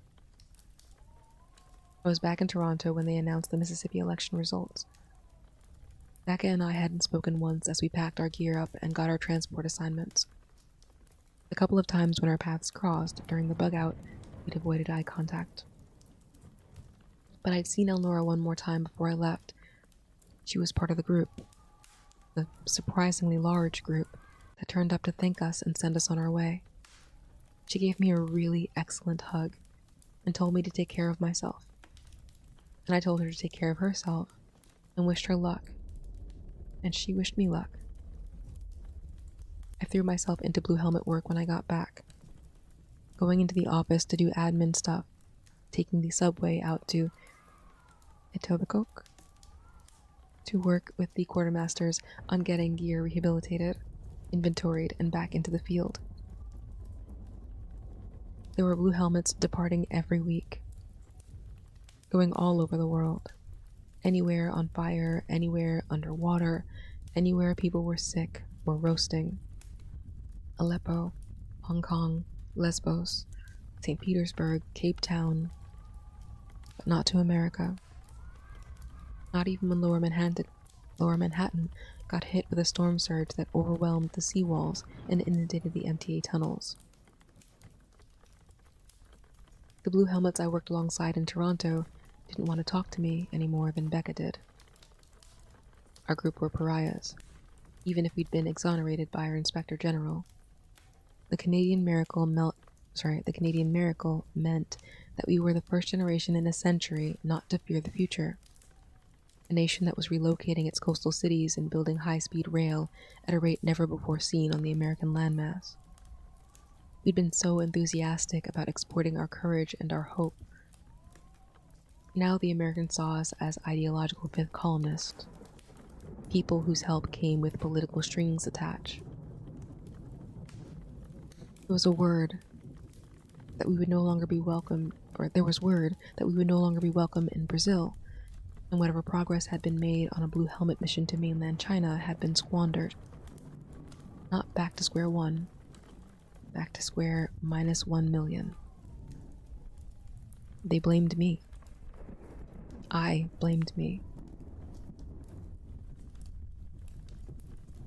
I was back in Toronto when they announced the Mississippi election results. Becca and I hadn't spoken once as we packed our gear up and got our transport assignments. The couple of times when our paths crossed during the bug-out, we'd avoided eye contact. But I'd seen Elnora one more time before I left. She was part of the group. The surprisingly large group that turned up to thank us and send us on our way. She gave me a really excellent hug and told me to take care of myself. and I told her to take care of herself and wished her luck, and she wished me luck. I threw myself into Blue Helmet work when I got back, going into the office to do admin stuff, taking the subway out to Etobicoke to work with the quartermasters on getting gear rehabilitated, inventoried, and back into the field. There were Blue Helmets departing every week, going all over the world, anywhere on fire, anywhere underwater, anywhere people were sick or roasting. Aleppo, Hong Kong, Lesbos, St. Petersburg, Cape Town, but not to America. Not even when Lower Manhattan got hit with a storm surge that overwhelmed the seawalls and inundated the MTA tunnels. The Blue Helmets I worked alongside in Toronto didn't want to talk to me any more than Becca did. Our group were pariahs, even if we'd been exonerated by our Inspector General. The Canadian Miracle meant that we were the first generation in a century not to fear the future. A nation that was relocating its coastal cities and building high-speed rail at a rate never before seen on the American landmass. We'd been so enthusiastic about exporting our courage and our hope. Now the Americans saw us as ideological fifth columnists, people whose help came with political strings attached. There was word that we would no longer be welcome in Brazil, and whatever progress had been made on a Blue Helmet mission to mainland China had been squandered. Not back to square one, back to square -1,000,000. They blamed me. I blamed me.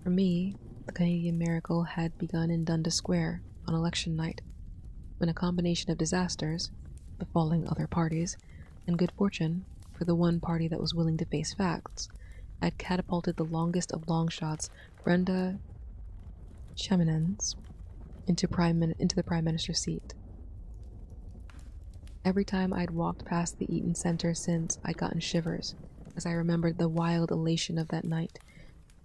For me, the Canadian Miracle had begun in Dundas Square on election night, when a combination of disasters, befalling other parties, and good fortune for the one party that was willing to face facts, had catapulted the longest of long shots, Brenda Cheminens, into the Prime Minister's seat. Every time I'd walked past the Eaton Centre since, I'd gotten shivers, as I remembered the wild elation of that night,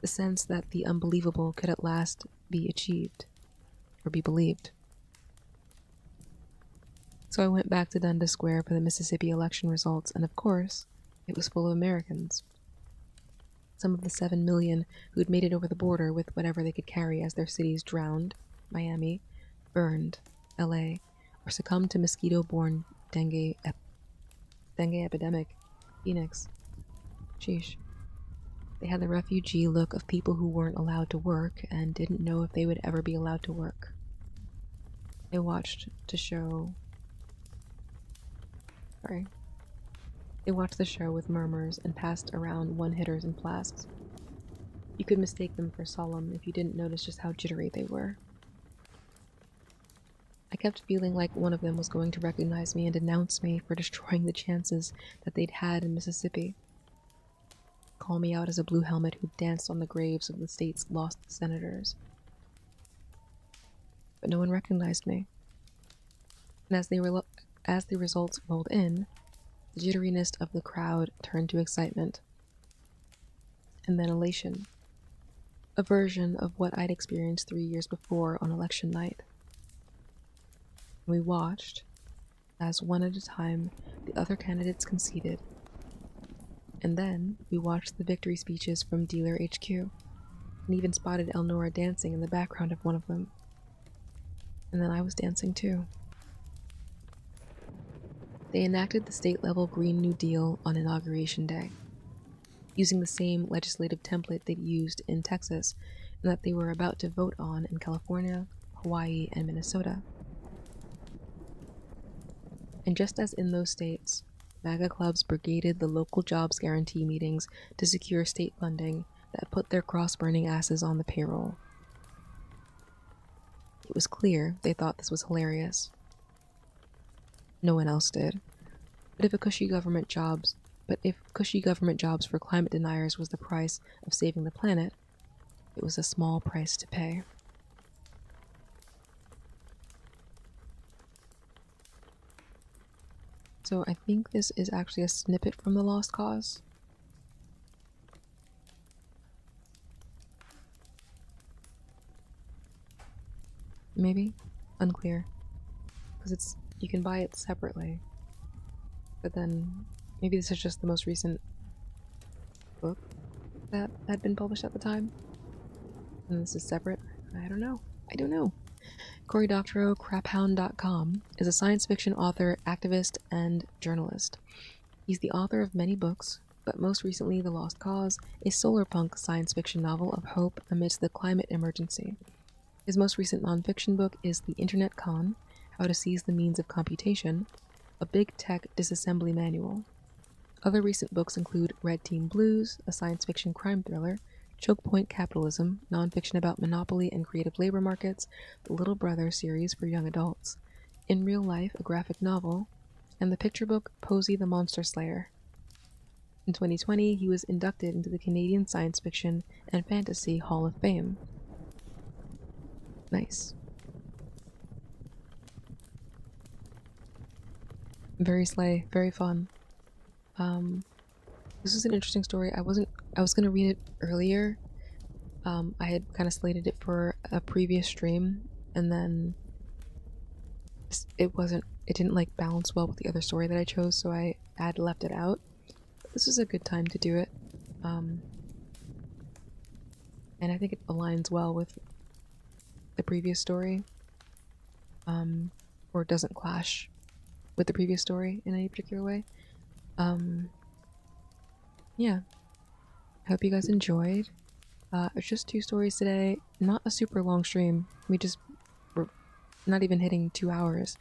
the sense that the unbelievable could at last be achieved, or be believed. So I went back to Dundas Square for the Mississippi election results, and of course, it was full of Americans. Some of the 7 million who'd made it over the border with whatever they could carry as their cities drowned, Miami, burned, LA, or succumbed to mosquito-borne dengue epidemic, Phoenix. Sheesh. They had the refugee look of people who weren't allowed to work and didn't know if they would ever be allowed to work. They watched the show with murmurs and passed around one-hitters and flasks. You could mistake them for solemn if you didn't notice just how jittery they were. I kept feeling like one of them was going to recognize me and denounce me for destroying the chances that they'd had in Mississippi. Call me out as a Blue Helmet who danced on the graves of the state's lost senators. But no one recognized me. And as the results rolled in, the jitteriness of the crowd turned to excitement, and then elation, a version of what I'd experienced 3 years before on election night. We watched, as one at a time the other candidates conceded, and then we watched the victory speeches from Dealer HQ, and even spotted Elnora dancing in the background of one of them. And then I was dancing too. They enacted the state-level Green New Deal on Inauguration Day, using the same legislative template they'd used in Texas and that they were about to vote on in California, Hawaii, and Minnesota. And just as in those states, MAGA clubs brigaded the local jobs guarantee meetings to secure state funding that put their cross-burning asses on the payroll. It was clear they thought this was hilarious. No one else did. But if cushy government jobs for climate deniers was the price of saving the planet, it was a small price to pay. So I think this is actually a snippet from The Lost Cause. Maybe? Unclear. Because you can buy it separately. But then maybe this is just the most recent book that had been published at the time. And this is separate. I don't know. I don't know. Cory Doctorow, craphound.com, is a science fiction author, activist, and journalist. He's the author of many books, but most recently The Lost Cause, a solarpunk science fiction novel of hope amidst the climate emergency. His most recent nonfiction book is The Internet Con, How to Seize the Means of Computation, a big tech disassembly manual. Other recent books include Red Team Blues, a science fiction crime thriller, Choke Point Capitalism, nonfiction about monopoly and creative labor markets, the Little Brother series for young adults, In Real Life, a graphic novel, and the picture book Posey the Monster Slayer. In 2020, he was inducted into the Canadian Science Fiction and Fantasy Hall of Fame. Nice. Very slay, very fun. This is an interesting story. I was gonna read it earlier. I had kind of slated it for a previous stream, and then it didn't like balance well with the other story that I chose, so I had left it out. But this is a good time to do it. And I think it aligns well with the previous story. Or doesn't clash with the previous story in any particular way. Yeah. I hope you guys enjoyed. It's just 2 stories today. Not a super long stream. We just were not even hitting 2 hours.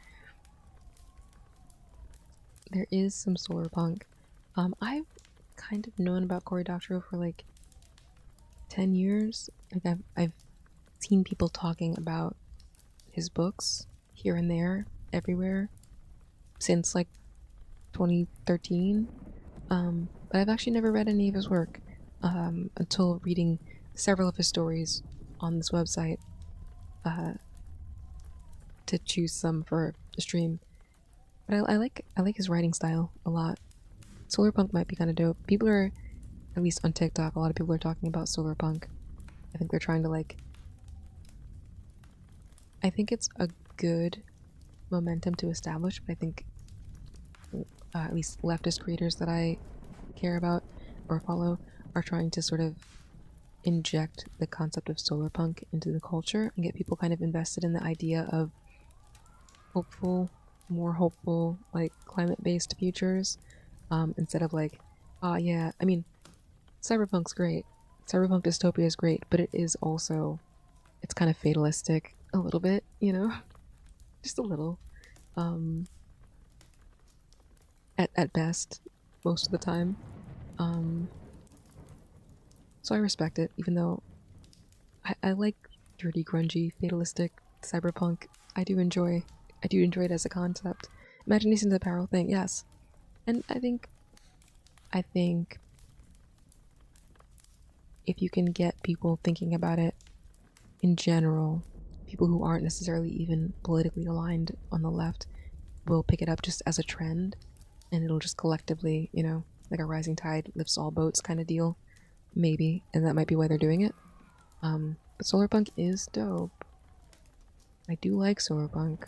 There is some solar punk. I've kind of known about Cory Doctorow for like 10 years. Like I've seen people talking about his books here and there, everywhere, since like 2013. But I've actually never read any of his work until reading several of his stories on this website to choose some for the stream. But I like his writing style a lot. Solarpunk might be kind of dope. People are, at least on TikTok, a lot of people are talking about solarpunk. I think they're trying to like. I think it's a good momentum to establish, but I think at least leftist creators that I care about or follow are trying to sort of inject the concept of solarpunk into the culture and get people kind of invested in the idea of more hopeful, like climate-based futures, instead of like, yeah, I mean, cyberpunk's great. Cyberpunk dystopia is great, but it is also, it's kind of fatalistic a little bit, you know? Just a little. At best, most of the time. So I respect it, even though I like dirty, grungy, fatalistic cyberpunk. I do enjoy it as a concept. Imagination's a powerful thing, yes. And I think if you can get people thinking about it in general, people who aren't necessarily even politically aligned on the left will pick it up just as a trend, and it'll just collectively, you know, like a rising tide lifts all boats kind of deal. Maybe, and that might be why they're doing it. But solarpunk is dope. I do like solarpunk,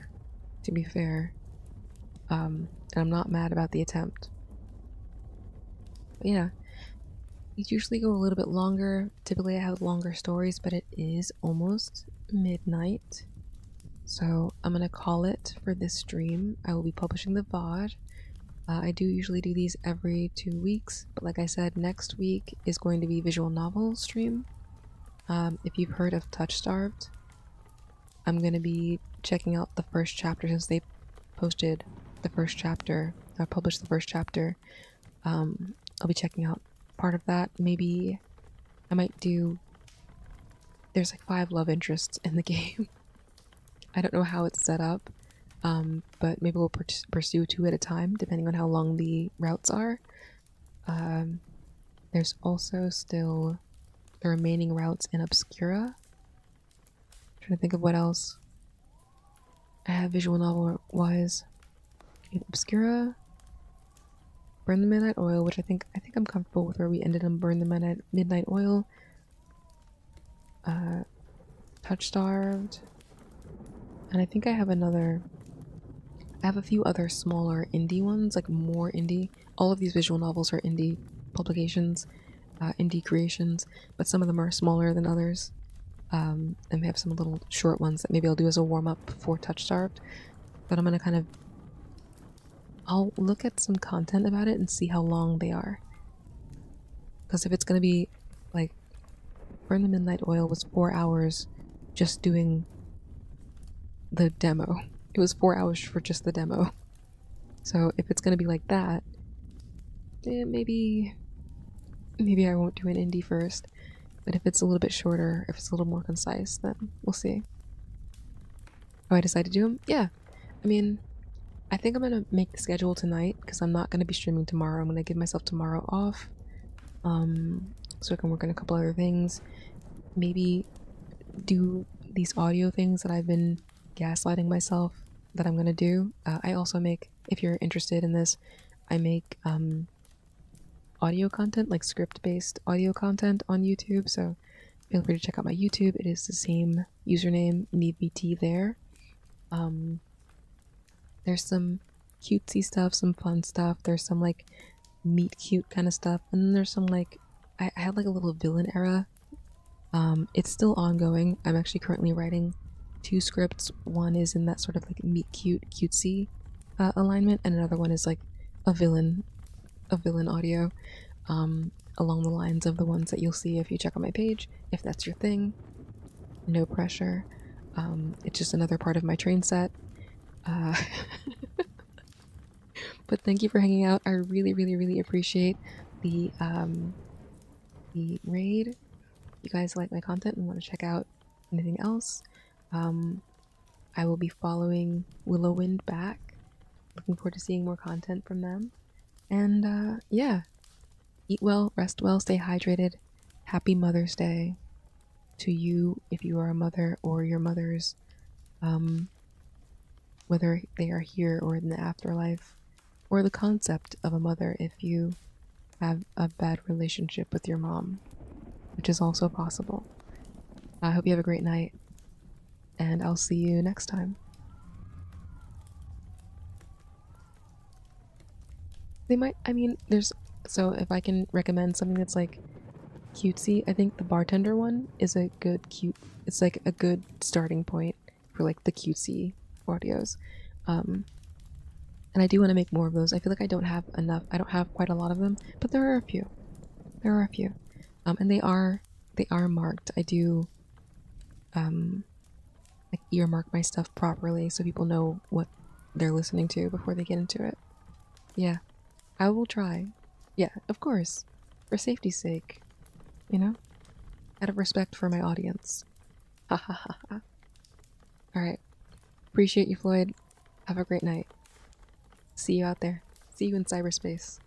to be fair. And I'm not mad about the attempt. But yeah, these usually go a little bit longer. Typically I have longer stories, but it is almost midnight. So I'm gonna call it for this stream. I will be publishing the VOD. I do usually do these every 2 weeks, but like I said, next week is going to be visual novel stream. If you've heard of Touch Starved, I'm going to be checking out the first chapter since they posted the first chapter, published the first chapter. I'll be checking out part of that. Maybe I might do. There's like 5 love interests in the game. I don't know how it's set up, but maybe we'll pursue 2 at a time, depending on how long the routes are. There's also still the remaining routes in Obscura. I'm trying to think of what else I have visual novel wise. In Obscura, Burn the Midnight Oil, which I think I'm comfortable with where we ended on Burn the Midnight Oil. Touch Starved. And I think I have a few other smaller indie ones, like more indie. All of these visual novels are indie publications, indie creations, but some of them are smaller than others. And we have some little short ones that maybe I'll do as a warm-up for Touch Starved. But I'm gonna I'll look at some content about it and see how long they are. Because if it's gonna be like Burn the Midnight Oil was 4 hours just doing the demo. It was 4 hours for just the demo. So if it's gonna be like that, maybe I won't do an indie first. But if it's a little bit shorter, if it's a little more concise, then we'll see. Oh, I decided to do them? Yeah. I mean, I think I'm gonna make the schedule tonight because I'm not gonna be streaming tomorrow. I'm gonna give myself tomorrow off. So I can work on a couple other things. Maybe do these audio things that I've been gaslighting myself that I'm gonna do. I also make, if you're interested in this, I make audio content, like script-based audio content on YouTube, so feel free to check out my YouTube. It is the same username, NeedBT there. There's some cutesy stuff, some fun stuff. There's some like meet cute kind of stuff, and then there's some like I had like a little villain era. It's still ongoing. I'm actually currently writing 2 scripts. One is in that sort of like meet cute cutesy alignment, and another one is like a villain audio, along the lines of the ones that you'll see if you check on my page, if that's your thing. No pressure. It's just another part of my train set. But thank you for hanging out. I really, really, really appreciate the raid. You guys like my content and want to check out anything else, I will be following Willowwind back. Looking forward to seeing more content from them. And yeah, eat well, rest well, stay hydrated. Happy Mother's Day to you if you are a mother or your mothers, whether they are here or in the afterlife, or the concept of a mother if you have a bad relationship with your mom, which is also possible. I hope you have a great night, and I'll see you next time. They might, I mean, so if I can recommend something that's like cutesy, I think the bartender one is a good it's like a good starting point for like the cutesy audios. And I do want to make more of those. I feel like I don't have enough. I don't have quite a lot of them, but there are a few. And they are marked. I do like earmark my stuff properly so people know what they're listening to before they get into it. Yeah, I will try. Yeah, of course, for safety's sake, you know, out of respect for my audience. Ha ha ha ha. All right, appreciate you, Floyd. Have a great night. See you out there. See you in cyberspace.